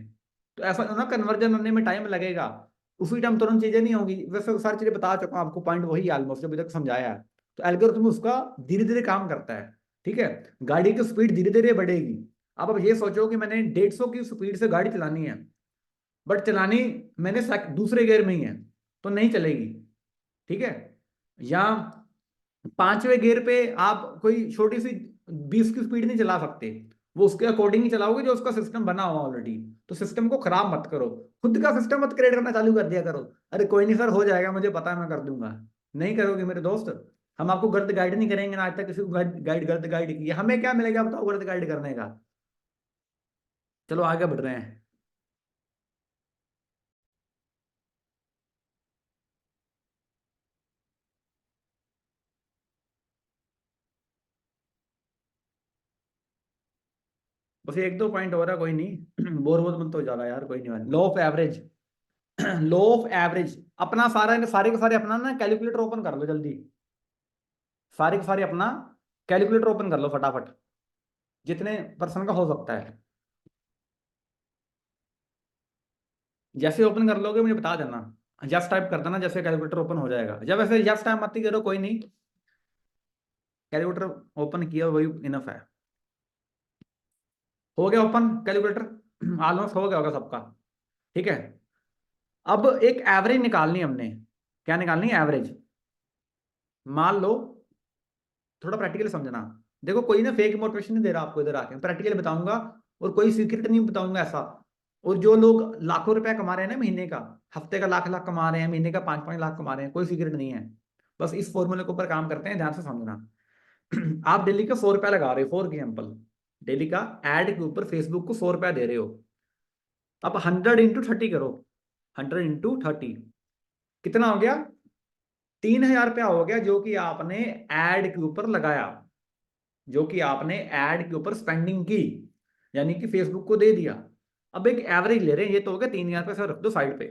तो ऐसा ना, कन्वर्जन होने में टाइम लगेगा, उसी टाइम तुरंत चीजें नहीं होंगी। वैसे वो सारी चीजें बता चुका हूं आपको, पॉइंट वही ऑलमोस्ट जो अभी तक समझाया है। तो एल्गोरिथम उसका धीरे धीरे काम करता है। ठीक है, गाड़ी की स्पीड धीरे धीरे बढ़ेगी। अब ये सोचो कि मैंने 150 की स्पीड से गाड़ी चलानी है, बट चलानी मैंने दूसरे गियर में ही है, तो नहीं चलेगी। ठीक है, या 5वें गियर पे आप कोई छोटी सी 20 की स्पीड नहीं चला सकते, वो उसके अकॉर्डिंग ही चलाओगे जो उसका सिस्टम बना हुआ ऑलरेडी। तो सिस्टम को खराब मत करो, खुद का सिस्टम मत क्रिएट करना चालू कर दिया करो। अरे कोई नहीं सर, हो जाएगा, मुझे पता है मैं कर दूंगा। नहीं करोगे मेरे दोस्त, हम आपको गलत गाइड नहीं करेंगे ना, आज तक किसी को गाइड गलत गाइड किया, हमें क्या मिलेगा बताओ गलत गाइड करने का। चलो आगे बढ़ रहे हैं। बस एक दो पॉइंट हो रहा है, कोई नहीं बोर बोर मत हो ज्यादा यार, कोई नहीं। Law of average, law of average अपना सारा, सारे के सारे अपना ना कैलकुलेटर ओपन कर लो जल्दी, सारे के सारे अपना कैलकुलेटर ओपन कर लो फटाफट, जितने परसेंट का हो सकता है। जैसे ओपन कर लोगे मुझे बता देना, जस्ट टाइप कर देना, जैसे कैलकुलेटर ओपन हो जाएगा। जब ऐसे जस्ट टाइप मत ही करो, कोई नहीं, कैलकुलेटर ओपन किया वही इनफ है। हो गया ओपन कैलकुलेटर, ऑलमोस्ट हो गया होगा सबका। ठीक है, अब एक एवरेज निकालनी है हमने। क्या निकालनी है? एवरेज। मान लो, थोड़ा प्रैक्टिकली समझना। देखो कोई ना फेक मोटिवेशन नहीं दे रहा आपको, इधर आके प्रैक्टिकली बताऊंगा, और कोई सीक्रेट नहीं बताऊंगा ऐसा। और जो लोग लाखों रुपया कमा रहे हैं ना महीने का, हफ्ते का लाख लाख कमा रहे हैं, महीने का 5-5 लाख कमा रहे हैं, कोई सीक्रेट नहीं है। बस इस फॉर्मूले के ऊपर काम करते हैं, ध्यान से समझना। आप डेली का 100 रुपया लगा रहे हो, फॉर एग्जाम्पल, डेली का एड के ऊपर फेसबुक को 100 रुपया दे रहे हो। अब 100 × 30 करो, 100 × 30 कितना हो गया? 3,000 रुपया हो गया, जो कि आपने एड के ऊपर लगाया, जो कि आपने ऐड के ऊपर स्पेंडिंग की, यानी कि फेसबुक को दे दिया। अब एक एवरेज ले रहे हैं, ये तो हो गया 3,000 रुपये, से रख दो साइड पे।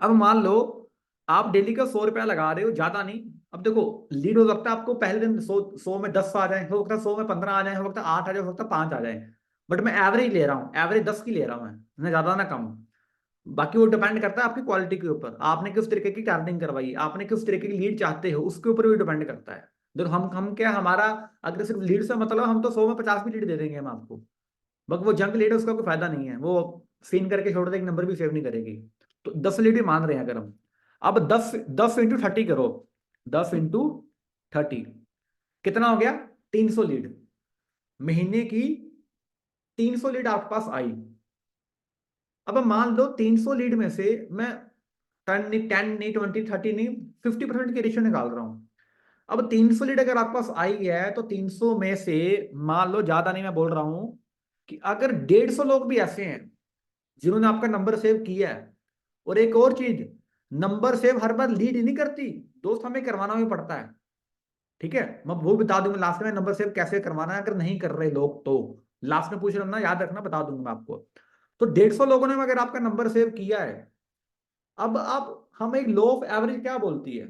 अब मान लो आप डेली का 100 रुपया लगा रहे हो, ज्यादा नहीं। अब देखो, लीड हो सकता है आपको पहले दिन 100 में 10 आ जाए, हो सकता है 100 में 15 आ जाए, हो सकता है 8 आ जाए, हो सकता है 5 आ जाए। बट मैं एवरेज ले रहा हूँ, एवरेज 10 की ले रहा हूँ मैं, ना ज्यादा ना कम। बाकी वो डिपेंड करता है आपकी क्वालिटी के ऊपर, आपने किस तरीके की टारगेटिंग करवाई, आपने किस तरीके की लीड चाहते हो, उसके ऊपर भी डिपेंड करता है। देखो हम क्या, हमारा अगर सिर्फ लीड से मतलब, हम तो 100 में 50 भी लीड दे देंगे हम आपको, बट वो जंक लीड है उसका कोई फायदा नहीं है, वो सीन करके छोड़ देगी, नंबर भी सेव नहीं करेगी। तो 10 लीड ही मान रहे हैं अगर हम। अब 10 10 इंटू 30 करो, 10 इंटू 30 कितना हो गया? 300 लीड। महीने की 300 लीड आपके पास आई। अब मान लो 300 लीड में से मैं 10 नहीं 20 30 नहीं 50% की रेशियो निकाल रहा हूं। अब 300 लीड अगर आपके पास आई है तो 300 में से, मान लो ज्यादा नहीं मैं बोल रहा हूं, कि अगर 150 लोग भी ऐसे हैं जिन्होंने आपका नंबर सेव किया है। और एक और चीज, नंबर सेव हर बार लीड ही नहीं करती दोस्त, हमें करवाना भी पड़ता है। ठीक है, मैं वो बता दूंगा लास्ट में नंबर सेव कैसे करवाना है, अगर नहीं कर रहे लोग तो लास्ट में पूछ लेना, याद रखना, बता दूंगा मैं आपको। तो 150 लोगों ने अगर आपका नंबर सेव किया है, अब हम एक लो ऑफ एवरेज क्या बोलती है,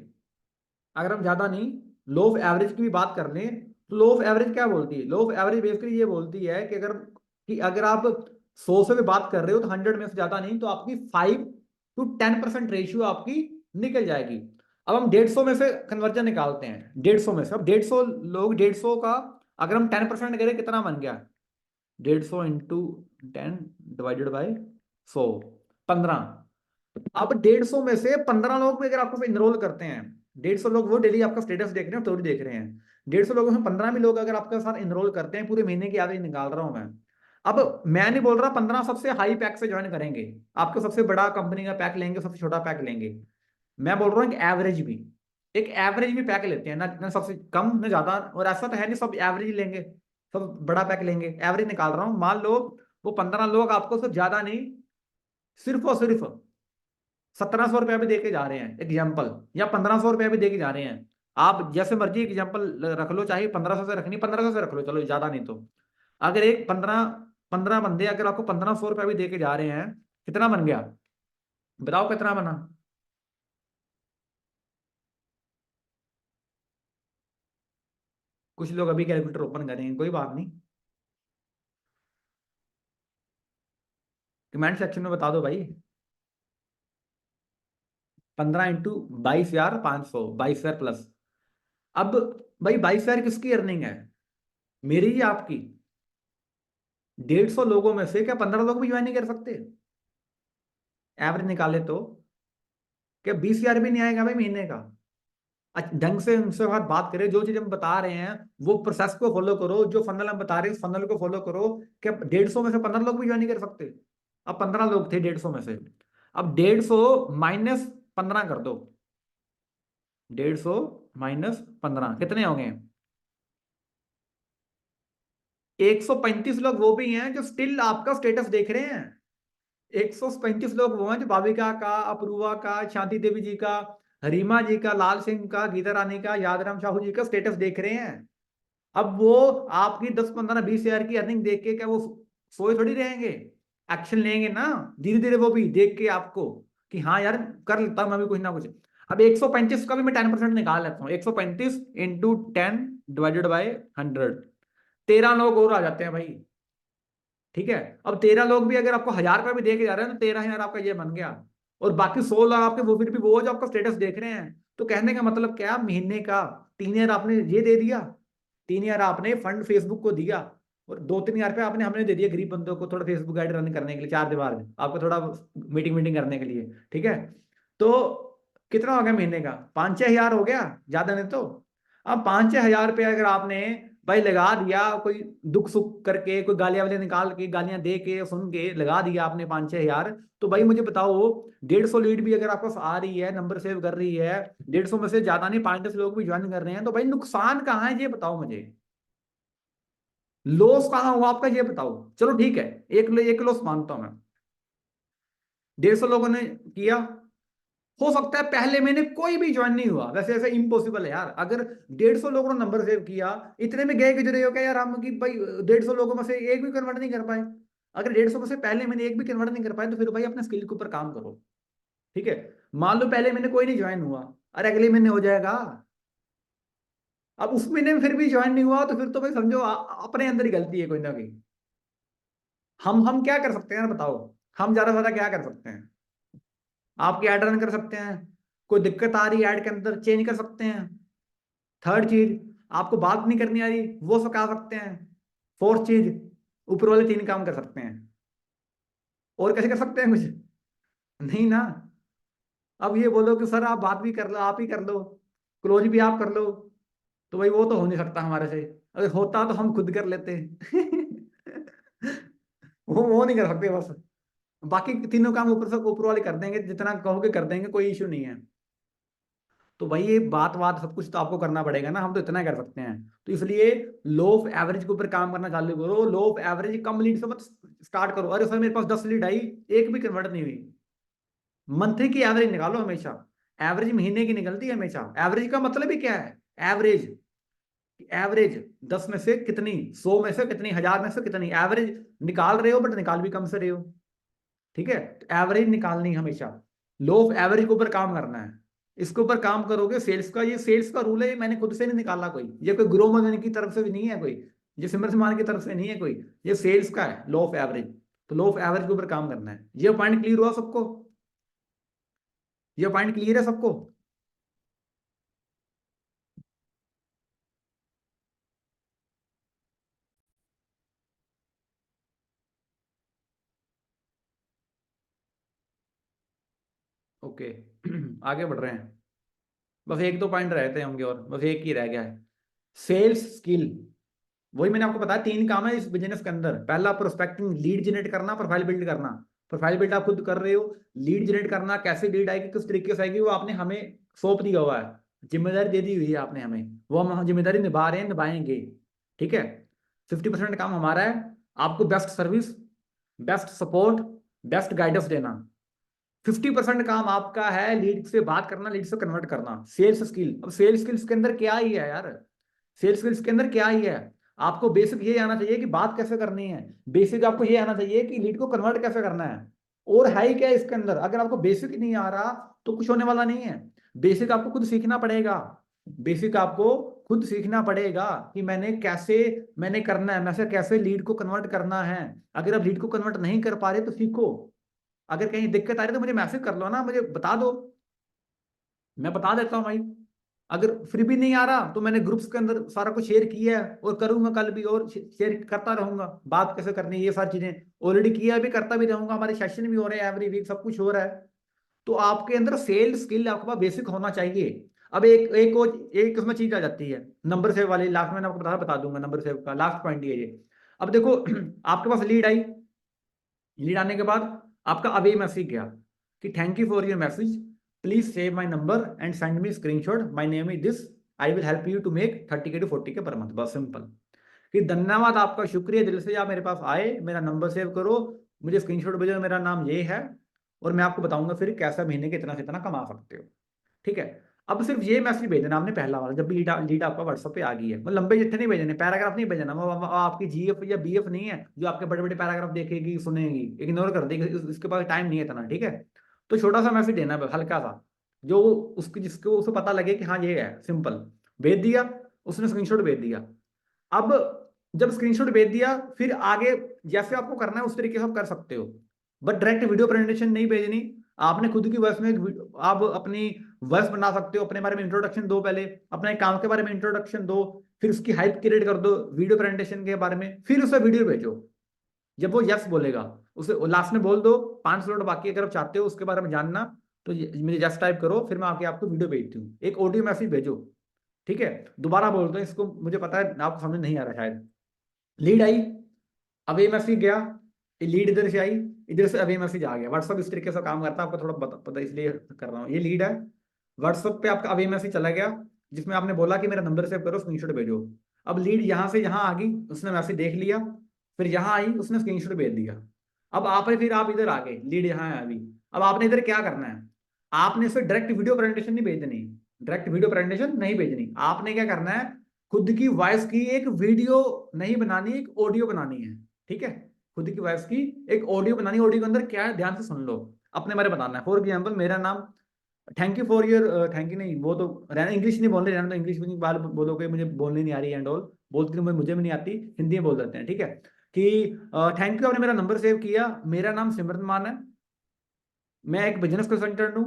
अगर हम ज्यादा नहीं, लो ऑफ एवरेज की भी बात कर लें, तो लो ऑफ एवरेज क्या बोलती है? लो ऑफ एवरेज बेसिकली ये बोलती है कि अगर आप 100 से भी बात कर रहे हो तो 100 में से ज्यादा नहीं, तो आपकी 5 to 10% रेशियो आपकी निकल जाएगी। अब हम 150 में से कन्वर्जन निकालते हैं, 150 में से, अब 150 लोग, 150 का अगर हम 10% करें कितना बन गया? 150 इंटू 10 डिवाइडेड बाई 100, 15। अब 150 में से 15 लोग भी अगर आपको इनरोल करते हैं, 150 लोग वो डेली आपका स्टेटस देख रहे हैं, स्टोरी देख रहे हैं, 150 लोगों में 15 भी लोग अगर आपके साथ इनरोल करते हैं, पूरे महीने की एवरेज निकाल रहा हूं मैं। अब मैं नहीं बोल रहा 15 सबसे हाई पैक से ज्वाइन करेंगे, आपको सबसे बड़ा कंपनी का पैक लेंगे, सबसे छोटा पैक लेंगे। मैं बोल रहा हूँ एक एवरेज भी, एक एवरेज भी पैक लेते हैं ना सबसे कम ना ज्यादा, और ऐसा तो है नहीं सब एवरेज लेंगे, सब बड़ा पैक लेंगे, एवरेज निकाल रहा हूँ। मान लो वो 15 लोग आपको सिर्फ ज्यादा नहीं, सिर्फ और सिर्फ 1700 रुपया भी दे के जा रहे हैं एग्जाम्पल, या 1500 रुपया भी दे के जा रहे हैं। आप जैसे मर्जी एग्जाम्पल रख लो, चाहे 1500 से रखनी 1500 से रख लो, चलो ज्यादा नहीं तो। अगर एक 15 15 बंदे अगर आपको 1500 रुपया भी दे के जा रहे हैं, कितना बन गया? बताओ कितना बना? कुछ लोग अभी कैलकुलेटर ओपन करेंगे, कोई बात नहीं, कमेंट सेक्शन में बता दो भाई। 15 इंटू 22,500, 22,000 प्लस। अब भाई 22,000 किसकी अर्निंग है? मेरी या आपकी? 150 लोगों में से क्या 15 लोग भी ज्वाइन नहीं कर सकते? एवरेज निकाले तो क्या 20,000 भी नहीं आएगा भाई महीने का? ढंग से उनसे बात करें, जो चीज हम बता रहे हैं वो प्रोसेस को फॉलो करो, जो फनल हम बता रहे हैं उस फनल को फॉलो करो। क्या 150 में से 15 लोग भी ज्वाइन नहीं कर सकते? अब 15 लोग थे 150 में से, अब 150 माइनस 15 कर दो, 150 - 15 कितने हो गए? 135 लोग वो भी हैं जो स्टिल आपका स्टेटस देख रहे हैं। 135 लोग वो हैं जो भाविका का, अपूर्वा का, शांति देवी जी का, हरीमा जी का, लाल सिंह का, गीता रानी का, यादराम साहू जी का स्टेटस देख रहे हैं। अब वो आपकी 10 15 20 हजार की अर्निंग देख के क्या वो सोए थोड़ी रहेंगे? एक्शन लेंगे ना, धीरे धीरे वो भी देख के आपको, कि हाँ यार कर लेता हूं मैं भी कुछ ना कुछ। अब 135 का भी मैं 10% निकाल लेता हूँ, 135 इंटू 10 डिवाइडेड बाई 100, 13 लोग और आ जाते हैं भाई। ठीक है, अब 13 लोग भी अगर आपको 1,000 रुपये भी दे के जा रहे हैं तो 13,000 आपका ये बन गया। और बाकी 100 लोग आपके वो फिर भी वो जो आपका स्टेटस देख रहे हैं। तो कहने का मतलब क्या, महीने का 3,000 आपने ये दे दिया, 3,000 आपने फंड फेसबुक को दिया, और 2 3 हजार रुपये आपने हमने दे दिया गरीब बंदों को, थोड़ा फेसबुक गाइड रन करने के लिए, चार दीवार में आपको थोड़ा मीटिंग मीटिंग करने के लिए। ठीक है, तो कितना हो गया महीने का? 5 6 हजार हो गया, ज्यादा नहीं तो। अब 5 6 हजार रुपये अगर आपने भाई लगा दिया, कोई दुख सुख करके, कोई गालियां वाले निकाल के, गालियां दे के, सुन के लगा दिया आपने 5 6 हजार, तो भाई मुझे बताओ, 150 लीड भी अगर आपको आ रही है, नंबर सेव कर रही है, 150 में से ज्यादा नहीं 5 10 लोग भी ज्वाइन कर रहे हैं, तो भाई नुकसान कहाँ है ये बताओ मुझे, लॉस कहाँ हुआ आपका ये बताओ। चलो ठीक है, एक लॉस मानता हूं मैं, 150 लोगों ने किया, हो सकता है पहले महीने कोई भी ज्वाइन नहीं हुआ, वैसे ऐसे इम्पॉसिबल है यार, अगर 150 लोगों ने नंबर सेव किया, इतने में गए गुजरे हो क्या यार हम, कि भाई 150 लोगों में से एक भी कन्वर्ट नहीं कर पाए। अगर 150 में से पहले महीने एक भी कन्वर्ट नहीं कर पाए, तो फिर भाई अपने स्किल के ऊपर काम करो। ठीक है, मान लो पहले महीने कोई नहीं ज्वाइन हुआ, अरे अगले महीने हो जाएगा। अब उस महीने में फिर भी ज्वाइन नहीं हुआ, तो फिर तो भाई समझो अपने अंदर ही गलती है कोई ना कोई। हम क्या कर सकते हैं यार बताओ, हम ज्यादा से ज्यादा क्या कर सकते हैं? आपकी ऐड रन कर सकते हैं, कोई दिक्कत आ रही है ऐड के अंदर चेंज कर सकते हैं। थर्ड चीज, आपको बात नहीं करनी आ रही, वो सब कर सकते हैं। फोर्थ चीज, ऊपर वाले 3 काम कर सकते हैं। और कैसे कर सकते हैं कुछ? नहीं ना। अब ये बोलो कि सर आप बात भी कर लो, आप ही कर लो, क्लोज भी आप कर लो, तो भाई वो तो हो नहीं सकता हमारे से। अगर होता तो हम खुद कर लेते। वो नहीं कर सकते बस। बाकी तीनों काम ऊपर से ऊपर वाले कर देंगे, जितना कहोगे कर देंगे, कोई इशू नहीं है। तो भाई ये बात बात सब कुछ तो आपको करना पड़ेगा ना, हम तो इतना ही कर सकते हैं। तो इसलिए लो ऑफ एवरेज के ऊपर काम करना चालू करो। लो ऑफ एवरेज, कम लीड से मत स्टार्ट करो। अरे सर मेरे पास 10 लीड आई, एक भी कन्वर्ट नहीं हुई। मंथली की एवरेज निकालो हमेशा। एवरेज महीने की निकलती है हमेशा। एवरेज का मतलब ही क्या है? एवरेज, एवरेज 10 में से कितनी, 100 में से कितनी, 1000 में से कितनी एवरेज निकाल रहे हो, बट निकाल भी कम से रहे हो। ठीक है, एवरेज निकालनी है हमेशा। लो ऑफ एवरेज के ऊपर काम करना है। इसके ऊपर काम करोगे। सेल्स का, ये सेल्स का रूल है, ये मैंने खुद से नहीं निकाला कोई, ये कोई गुरु मन की तरफ से भी नहीं है कोई, ये सिमर मान की तरफ से नहीं है कोई, ये सेल्स का है लो ऑफ एवरेज। तो लो ऑफ एवरेज के ऊपर काम करना है। ये पॉइंट क्लियर हुआ सबको? ये पॉइंट क्लियर है सबको? ओके। आगे बढ़ रहे हैं। बस एक दो पॉइंट रहते होंगे और बस एक ही रह गया है। Sales skill. वही मैंने आपको बताया, 3 काम है इस बिजनेस के अंदर। पहला प्रोस्पेक्टिंग, लीड जनरेट करना, प्रोफाइल बिल्ड करना। प्रोफाइल बिल्ड आप खुद कर रहे हो। लीड जनरेट करना, कैसे लीड आएगी, किस तरीके से आएगी, वो आपने हमें सौंप दिया हुआ है, जिम्मेदारी दे दी हुई है आपने हमें, वो हम जिम्मेदारी निभा रहे हैं, निभाएंगे। ठीक है। 50% काम हमारा है, आपको best service, best support, best guidance देना। 50% काम आपका है लीड से बात करना, लीड से कन्वर्ट करना, सेल्स स्किल। अब सेल्स स्किल्स के अंदर क्या ही है यार? सेल्स स्किल्स के अंदर क्या ही है? आपको बेसिक ये आना चाहिए कि बात कैसे करनी है। बेसिक आपको ये आना चाहिए कि लीड को कन्वर्ट कैसे करना है। और है ही क्या है इसके अंदर? अगर आपको बेसिक नहीं आ रहा तो कुछ होने वाला नहीं है। बेसिक आपको खुद सीखना पड़ेगा। बेसिक आपको खुद सीखना पड़ेगा कि मैंने करना है, मैंने कैसे लीड को कन्वर्ट करना है। अगर आप लीड को कन्वर्ट नहीं कर पा रहे तो सीखो। अगर कहीं दिक्कत आ रही है तो मुझे मैसेज कर लो ना, मुझे बता दो, मैं बता देता हूँ भाई। अगर फिर भी नहीं आ रहा तो मैंने ग्रुप्स के अंदर सारा कुछ शेयर किया है और करूंगा कल भी, और शेयर करता रहूंगा। बात कैसे करनी है ये सारी चीजें ऑलरेडी किया भी, करता भी रहूंगा। हमारे सेशन भी हो रहे हैं एवरी वीक, सब कुछ हो रहा है। तो आपके अंदर सेल स्किल आपके पास बेसिक होना चाहिए। अब एक उसमें चीज आ जाती है, नंबर सेव वाली। लास्ट में आपको बता दूंगा नंबर सेव का लास्ट पॉइंट ये। अब देखो, आपके पास लीड आई, लीड आने के बाद आपका अवे मैसेज गया कि thank you for your message, please save my number and send me screenshot, my name is this, I will help you to make 30K to 40K per month. बस simple. कि धन्यवाद आपका, शुक्रिया दिल से, आप मेरे पास आए, मेरा नंबर सेव करो, मुझे स्क्रीनशॉट भेजो, मेरा नाम ये है, और मैं आपको बताऊंगा फिर कैसा महीने के इतना से इतना कमा सकते हो। ठीक है। अब सिर्फ ये मैसेज भेजना आपने पहला वाला, जब भी लीड आपका व्हाट्सएप पे आ गई है। मतलब लंबे जितने नहीं भेजने, पैराग्राफ नहीं भेजना। वो आपकी जीएफ या बीएफ नहीं है जो आपके बड़े बड़े पैराग्राफ देखेगी, सुनेगी, इग्नोर कर देगी, इसके पास टाइम नहीं है इतना। ठीक है। तो छोटा सा मैसेज देना है, हल्का सा, जो उसकी जिसको उसे पता लगे कि हाँ ये है, सिंपल। भेज दिया, उसने स्क्रीनशॉट भेज दिया। अब जब स्क्रीनशॉट भेज दिया, फिर आगे जैसे आपको करना है उस तरीके से आप कर सकते हो। बट डायरेक्ट वीडियो प्रेजेंटेशन नहीं भेजनी। आपने खुद की वॉइस में आप अपनी वॉइस बना सकते हो, अपने बारे में इंट्रोडक्शन दो, पहले अपने काम के बारे में इंट्रोडक्शन दो, फिर उसकी हाइप क्रिएट कर दो वीडियो प्रेजेंटेशन के बारे में, फिर उसे वीडियो भेजो। जब वो यस बोलेगा, उसे लास्ट में बोल दो 5 स्लॉट बाकी, अगर आप चाहते हो उसके बारे में जानना तो मुझे यस टाइप करो, फिर मैं आके आपको वीडियो भेजती हूँ, एक ऑडियो मैसेज भेजो। ठीक है। दोबारा बोल दो इसको, मुझे पता है आपको समझ नहीं आ रहा शायद। लीड आई, अवे मैसेज गया, लीड इधर से आई, इधर से अवे मैसेज आ गया। व्हाट्सअप इस तरीके से काम करता है, आपको थोड़ा पता इसलिए कर रहा हूँ। ये लीड है, व्हाट्सअप पे आपका अवे मैसेज चला गया, जिसमें आपने बोला कि मेरा नंबर सेव करो, स्क्रीनशॉट भेजो। अब लीड यहाँ से यहाँ आ गई, उसने मैसेज देख लिया, फिर यहाँ आई, उसने स्क्रीनशॉट भेज दिया। अब आप इधर आ गए, लीड यहाँ है अभी। अब आपने इधर क्या करना है? आपने इसे डायरेक्ट वीडियो प्रेजेंटेशन नहीं भेजनी, डायरेक्ट वीडियो प्रेजेंटेशन नहीं भेजनी। आपने क्या करना है? खुद की वॉइस की एक वीडियो नहीं बनानी, एक ऑडियो बनानी है। ठीक है। खुद की वॉइस की एक ऑडियो बनानी, ऑडियो के अंदर क्या है ध्यान से सुन लो, अपने बारे में बताना है। फॉर एग्जाम्पल मेरा नाम, thank you for your, thank you नहीं, वो तो रहना, इंग्लिश नहीं बोल रहे, रहना तो इंग्लिश में बात बोलोगे, मुझे बोलनी नहीं आ रही एंड ऑल, बोलती तो मुझे भी नहीं आती, हिंदी में बोल देते हैं। ठीक है। कि थैंक यू, आपने मेरा नंबर सेव किया, मेरा नाम सिमरन मान है, मैं एक बिजनेस कंसल्टेंट हूँ,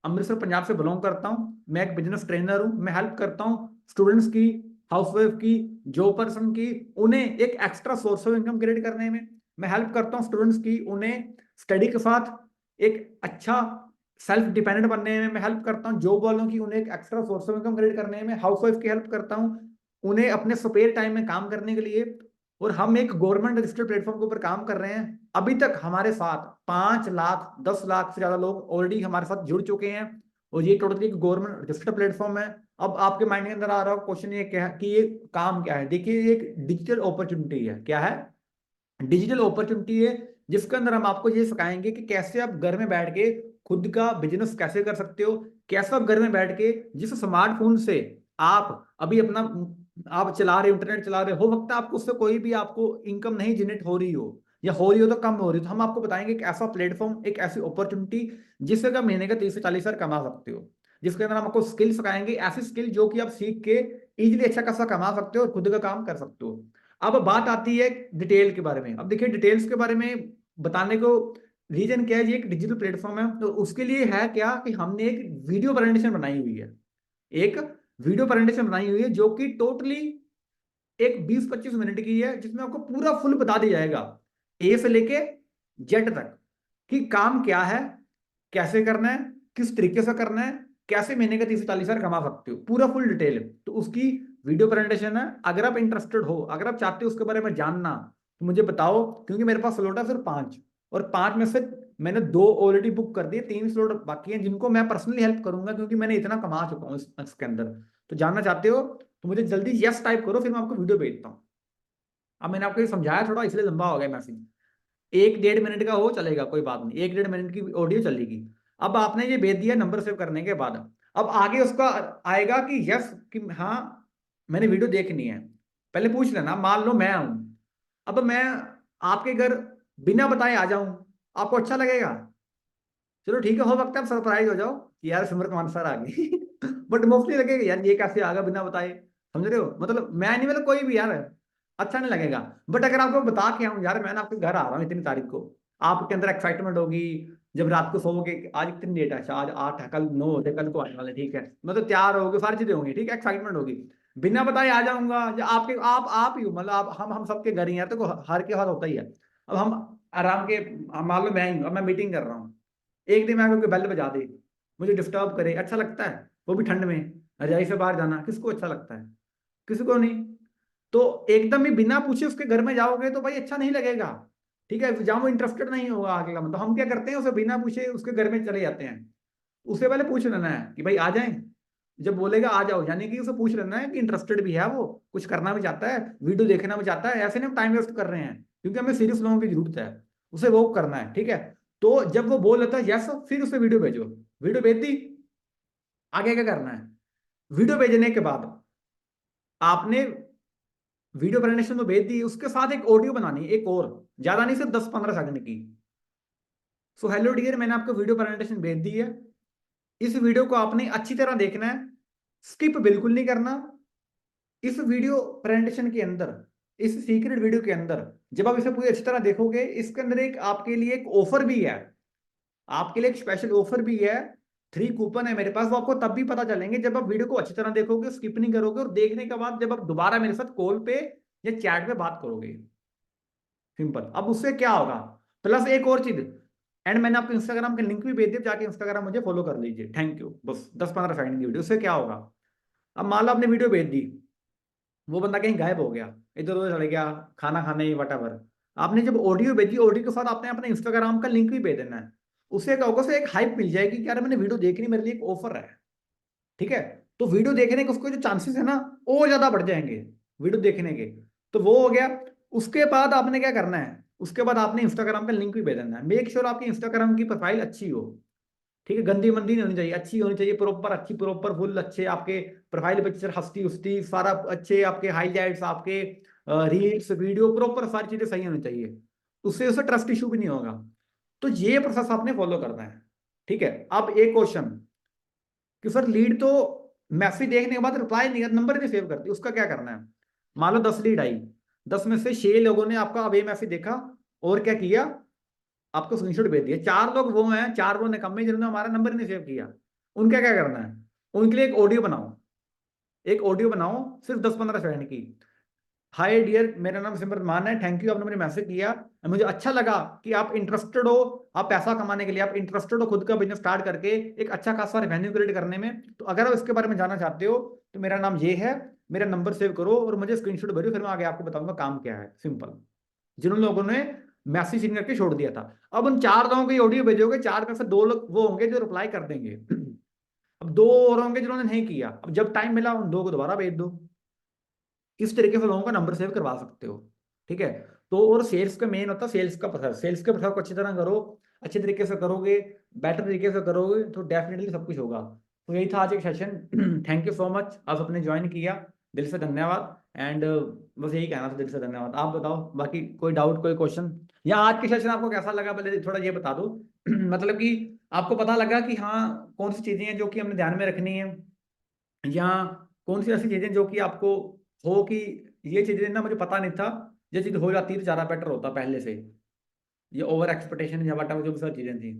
अमृतसर पंजाब से बिलोंग करता हूँ, मैं एक बिजनेस ट्रेनर हूँ, मैं हेल्प करता हूँ स्टूडेंट्स की हाउसवाइफ की, जॉब पर्सन की, उन्हें एक extra source of income create करने में मैं हेल्प करता हूँ। स्टूडेंट्स की, उन्हें स्टडी के साथ एक अच्छा सेल्फ डिपेंडेंट बनने में मैं हेल्प करता हूँ। जॉब वालों की, उन्हें एक extra source of income create करने में। हाउसवाइफ की हेल्प करता हूँ उन्हें अपने स्पेयर टाइम में काम करने के लिए। और हम एक गवर्नमेंट रजिस्टर्ड प्लेटफॉर्म के ऊपर काम कर रहे हैं। अभी तक हमारे साथ 5 लाख 10 लाख से ज्यादा लोग ऑलरेडी हमारे साथ जुड़ चुके हैं, और ये टोटली एक गवर्नमेंट रजिस्टर्ड प्लेटफॉर्म है। अब आपके माइंड के अंदर आ रहा हो क्वेश्चन, ये क्या है कि ये काम क्या है? देखिए, ये एक डिजिटल अपॉर्चुनिटी है। क्या है? डिजिटल अपॉर्चुनिटी है, जिसके अंदर हम आपको ये सिखाएंगे कि कैसे आप घर में बैठ के खुद का बिजनेस कैसे कर सकते हो। कैसे आप घर में बैठ के जिस स्मार्टफोन से आप अभी अपना आप चला रहे हो, इंटरनेट चला रहे हो सकता है आपको उससे कोई भी आपको इनकम नहीं जनरेट हो रही हो, या हो रही हो तो कम हो रही हो, तो हम आपको बताएंगे एक ऐसा प्लेटफॉर्म, एक ऐसी अपॉर्चुनिटी जिससे का महीने का 30 से 40 हजार कमा सकते हो। जिसके अंदर हम आपको स्किल सिखाएंगे, ऐसी स्किल जो कि आप सीख के इजिली अच्छा खासा कमा सकते हो और खुद का काम कर सकते हो। अब बात आती है डिटेल के बारे में। अब देखिए, डिटेल्स के बारे में बताने को रीजन क्या है, ये एक डिजिटल प्लेटफॉर्म है, तो उसके लिए है क्या कि हमने एक वीडियो प्रेजेंटेशन बनाई हुई है। एक वीडियो प्रेजेंटेशन बनाई हुई है जो कि टोटली एक 20-25 मिनट की है, जिसमें आपको पूरा फुल बता दिया जाएगा, ए से लेके जेड तक, कि काम क्या है, कैसे करना है, किस तरीके से करना है, कैसे महीने का 30 से 40 हजार कमा सकते हो, पूरा फुल डिटेल। तो उसकी वीडियो प्रेजेंटेशन है। अगर आप इंटरेस्टेड हो, अगर आप चाहते हो उसके बारे में जानना, तो मुझे बताओ, क्योंकि मेरे पास स्लॉट है सिर्फ 5, और 5 में से मैंने 2 ऑलरेडी बुक कर दिए, 3 स्लॉट बाकी हैं जिनको मैं पर्सनली हेल्प करूंगा, क्योंकि मैंने इतना कमा चुका हूँ इसके अंदर। तो जानना चाहते हो तो मुझे जल्दी यस टाइप करो, फिर मैं आपको वीडियो भेजता हूँ। अब मैंने आपको ये समझाया थोड़ा, इसलिए लंबा हो गया मैसेज। 1-1.5 मिनट का हो चलेगा, कोई बात नहीं, 1-1.5 मिनट की ऑडियो चलेगी। अब आपने ये भेज दिया नंबर सेव करने के बाद, अब आगे उसका आएगा कि यस, कि हाँ मैंने वीडियो देखनी है। पहले पूछ लेना, मान लो मैं हूं, अब मैं आपके घर बिना बताए आ जाऊं, आपको अच्छा लगेगा? चलो ठीक है, हो सकता है आप सरप्राइज हो जाओ कि यार सिमरत मान सर आ गई बट मोस्टली लगेगा यार ये कैसे आ गया बिना बताए। समझ रहे हो? मतलब मैं नहीं, मतलब कोई भी यार, अच्छा नहीं लगेगा। बट अगर आपको बता के आऊं यार मैं ना आपके घर आ रहा हूँ इतनी तारीख को, आपके अंदर एक्साइटमेंट होगी। जब रात को सोओगे, आज कितनी डेट है, अच्छा आज 8 है, कल 9 होते, कल को आने वाले, ठीक है, मतलब तैयार होगे, सारी चीजें होंगी, ठीक है, एक्साइटमेंट होगी। बिना बताए आ जाऊंगा, या आपके आप ही हो, मतलब आप हम सबके घर ही हैं, तो हर के हाथ होता ही है। अब हम आराम के, मान लो मैं ही हूं, अब मैं मीटिंग कर रहा हूँ, एक दिन आके बेल बजा दे, मुझे डिस्टर्ब करे, अच्छा लगता है? वो भी ठंड में रजाई से बाहर जाना किसको अच्छा लगता है? किसी को नहीं। तो एकदम ही बिना पूछे उसके घर में जाओगे तो भाई अच्छा नहीं लगेगा। ठीक है, जहां वो इंटरेस्टेड नहीं होगा आगे का, मतलब हम क्या करते हैं, उसे बिना पूछे उसके घर में चले जाते हैं। उसे पहले पूछ लेना है कि भाई आ जाएं। जब बोलेगा आ जाओ, यानी कि उसे पूछ लेना है कि इंटरेस्टेड भी है वो, कुछ करना भी चाहता है, वीडियो देखना भी चाहता है, ऐसे नहीं हम टाइम वेस्ट कर रहे हैं, क्योंकि हमें सीरियस लोगों की जरूरत है। उसे वो करना है, ठीक है। तो जब वो बोल लेता है यस, फिर उसे वीडियो भेजो। वीडियो भेज दी, आगे क्या करना है? वीडियो भेजने के बाद आपने वीडियो प्रेजेंटेशन तो भेज दी, उसके साथ एक ऑडियो बनानी है, एक और, ज्यादा नहीं, सिर्फ 10-15 सेकंड की। सो हेलो डियर, मैंने आपको वीडियो प्रेजेंटेशन भेज दी है। इस वीडियो को आपने अच्छी तरह देखना है, स्किप बिल्कुल नहीं करना। इस वीडियो प्रेजेंटेशन के अंदर, इस सीक्रेट वीडियो के अंदर, जब आप इसे पूरी अच्छी तरह देखोगे, इसके अंदर एक आपके लिए एक ऑफर भी है। आपके लिए एक स्पेशल ऑफर भी है। 3 कूपन है मेरे पास, वो आपको तब भी पता चलेंगे जब आप वीडियो को अच्छी तरह देखोगे, स्किप नहीं करोगे, और देखने के बाद जब आप दोबारा मेरे साथ कॉल पे या चैट पे बात करोगे। सिंपल। अब उससे क्या होगा, प्लस एक और चीज, एंड मैंने आपको इंस्टाग्राम का लिंक भी भेज दिया, जाके इंस्टाग्राम मुझे फॉलो कर लीजिए, थैंक यू। बस 10-15 सेकंड की वीडियो, उससे क्या होगा? अब मान लो आपने वीडियो भेज दी, वो बंदा कहीं गायब हो गया, इधर उधर चले गया, खाना खाने वट एवर। आपने जब ऑडियो भेजी, ऑडियो के साथ आपने अपने इंस्टाग्राम का लिंक भी भेज देना है। उससे क्या होगा, उसे एक हाइप मिल जाएगी कि यार मैंने वीडियो देखनी, मेरे लिए एक ऑफर है। ठीक है, तो वीडियो देखने के उसको जो चांसेस है ना, वो ज्यादा बढ़ जाएंगे वीडियो देखने के। तो वो हो गया। उसके बाद आपने क्या करना है, उसके बाद आपने इंस्टाग्राम का लिंक भी भेज देना है। मेक श्योर आपकी इंस्टाग्राम की प्रोफाइल अच्छी हो, ठीक है, गंदी मंदी नहीं होनी चाहिए, अच्छी होनी चाहिए, प्रॉपर अच्छी, प्रॉपर फुल अच्छे आपके प्रोफाइल पिक्चर, हस्ती उस्ती सारा अच्छे, आपके हाईलाइट्स, आपके रील्स वीडियो प्रॉपर सारी चीजें सही होनी चाहिए। उससे उसे ट्रस्ट इशू भी नहीं होगा। तो ये प्रोसेस आपने फॉलो करना है। ठीक है, अब एक क्वेश्चन कि सर लीड तो मैसेज देखने के बाद रिप्लाई नहीं, नंबर नहीं सेव करती, उसका क्या करना है? मान लो 10 लीड आई, 10 में से 6 लोगों ने आपका अब ये मैसेज देखा और क्या किया, आपको स्क्रीनशॉट भेज दिया। 4 लोग वो हैं, 4 वो निकम्मे जिन्होंने हमारा नंबर नहीं सेव किया। उनका क्या करना है? उनके लिए एक ऑडियो बनाओ। एक ऑडियो बनाओ सिर्फ 10-15 सेकंड की। हाय डियर, मेरा नाम सिमरन मान है, थैंक यू आपने मुझे मैसेज किया, मुझे अच्छा लगा कि आप इंटरेस्टेड हो, आप पैसा कमाने के लिए आप इंटरेस्टेड हो खुद का बिजनेस स्टार्ट करके एक अच्छा खासा रेवेन्यू क्रिएट करने में। तो अगर आप इसके बारे में जानना चाहते हो तो मेरा नाम ये है, मेरा नंबर सेव करो और मुझे स्क्रीनशॉट भेजो, फिर मैं आगे आपको बताऊंगा काम क्या है। सिंपल। जिन लोगों ने मैसेज इन करके छोड़ दिया था, अब उन 4 लोगों की ऑडियो भेजोगे, 4 में से 2 लोग वो होंगे जो रिप्लाई कर देंगे। अब 2 और होंगे जिन्होंने नहीं किया। अब जब टाइम मिला उन 2 को दोबारा भेज दो। किस तरीके से लोगों का नंबर सेव करवा सकते हो। ठीक है। तो और सेल्स का मेन होता है सेल्स का प्रोसेस, सेल्स के प्रोसेस को अच्छी तरह करो, अच्छे तरीके से करोगे, बेटर तरीके से करोगे तो डेफिनेटली सब कुछ होगा। तो यही था आज एक session. Thank you so much, आप सबने ज्वाइन किया, दिल से धन्यवाद। एंड बस यही कहना था, दिल से धन्यवाद। आप बताओ बाकी कोई डाउट कोई क्वेश्चन, या आज के सेशन आपको कैसा लगा पहले थोड़ा ये बता दो। मतलब कि आपको पता लगा कि हाँ कौन सी चीजें हैं जो कि हमने ध्यान में रखनी है, या कौन सी ऐसी चीजें जो कि आपको हो कि ये चीजें ना मुझे पता नहीं था, ये चीज हो जाती तो ज्यादा बेटर होता पहले से, ये ओवर एक्सपेक्टेशन या वट जो भी सारी चीजें थी।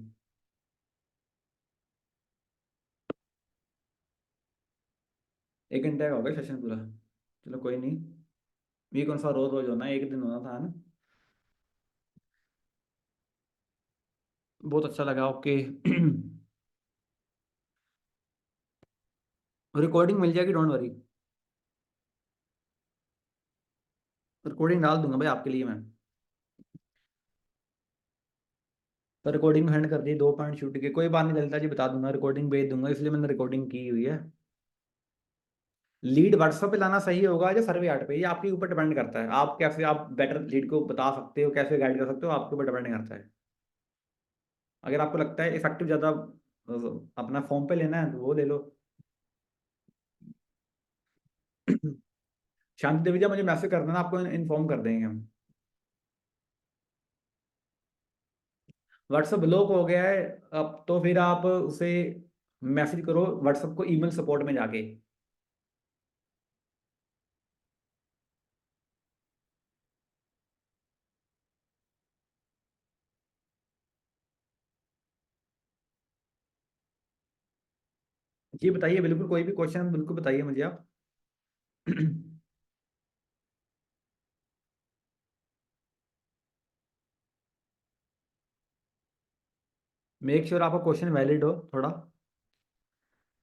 1 घंटे का हो गया सेशन पूरा। चलो कोई नहीं, ये कौन सा रोज रोज होना है, एक दिन होना था है ना। बहुत अच्छा लगा, ओके। रिकॉर्डिंग मिल जाएगी, डोंट वरी। रिकॉर्डिंग डाल दूंगा भाई आपके लिए मैं। तो रिकॉर्डिंग हैंड कर दी, 2 पॉइंट शूट के, कोई बात नहीं ललिता जी, बता दूंगा, रिकॉर्डिंग भेज दूंगा, इसलिए मैंने रिकॉर्डिंग की हुई है। लीड व्हाट्सएप पे लाना सही होगा या सर्वे आर्ट पे, ये आपके ऊपर डिपेंड करता है, आप कैसे आप बेटर लीड को बता सकते हो, कैसे गाइड कर सकते हो, आपके ऊपर डिपेंड करता है। अगर आपको लगता है इफेक्टिव ज्यादा अपना फॉर्म पे लेना है तो वो ले लो। शांति देवी जी मुझे मैसेज कर देना, आपको इन्फॉर्म कर देंगे हम। व्हाट्सएप ब्लॉक हो गया है, अब तो फिर आप उसे मैसेज करो व्हाट्सएप को, ईमेल सपोर्ट में जाके। जी बताइए, बिल्कुल कोई भी क्वेश्चन बिल्कुल बताइए मुझे आप। मेक श्योर आपका क्वेश्चन वैलिड हो थोड़ा।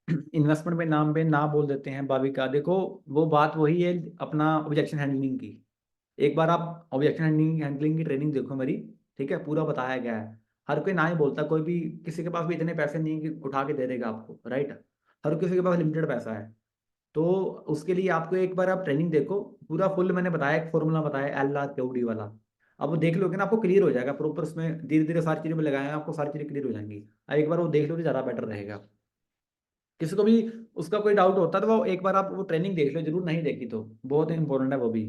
इन्वेस्टमेंट में नाम पे ना बोल देते हैं भाविका, देखो वो बात वही है अपना ऑब्जेक्शन हैंडलिंग की। एक बार आप ऑब्जेक्शन हैंडलिंग हैंडलिंग की ट्रेनिंग देखो मेरी, ठीक है, पूरा बताया गया है। हर कोई ना ही बोलता, कोई भी किसी के पास भी इतने पैसे नहीं कि उठा के दे देगा आपको, राइट। हर किसी के पास लिमिटेड पैसा है। तो उसके लिए आपको एक बार आप ट्रेनिंग देखो, पूरा फुल मैंने बताया, एक फॉर्मूला बताया LRKOD वाला। अब वो देख लोगे ना, आपको क्लियर हो जाएगा प्रॉपर, उसमें धीरे धीरे सारी चीजें में लगाए आपको सारी चीजें क्लियर हो जाएंगी। एक बार वो देख लो तो ज्यादा बेटर रहेगा। किसी को भी उसका कोई डाउट होता है तो वो एक बार आप वो ट्रेनिंग देख लो जरूर, नहीं देखी तो बहुत इंपॉर्टेंट है वो भी।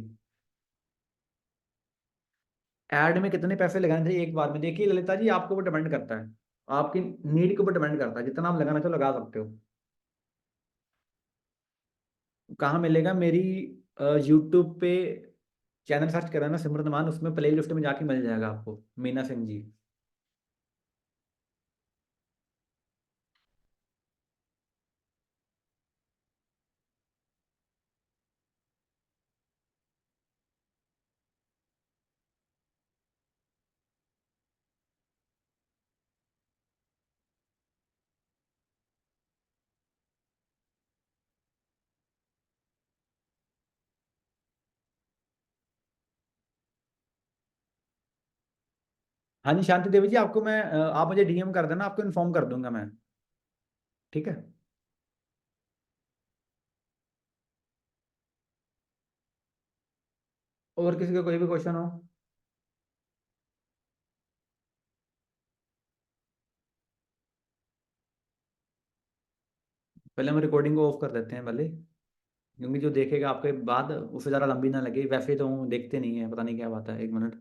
ऐड में कितने पैसे लगाने चाहिए एक बार में, देखिए ललिता जी आपके ऊपर डिपेंड करता है, आपकी नीड के ऊपर डिपेंड करता है, जितना आप लगाना चाहो लगा सकते हो। कहाँ मिलेगा, मेरी यूट्यूब पे चैनल सर्च करा ना सिमरन मान, उसमें प्ले लिस्ट में जाके मिल जाएगा आपको, मीना सिंह जी। हाँ जी शांति देवी जी, आपको मैं आप मुझे DM कर देना, आपको इन्फॉर्म कर दूंगा मैं। ठीक है। और किसी का कोई भी क्वेश्चन हो। पहले हम रिकॉर्डिंग को ऑफ कर देते हैं पहले, क्योंकि जो देखेगा आपके बाद उससे ज़्यादा लंबी ना लगे, वैसे तो देखते नहीं है, पता नहीं क्या बात है, 1 मिनट।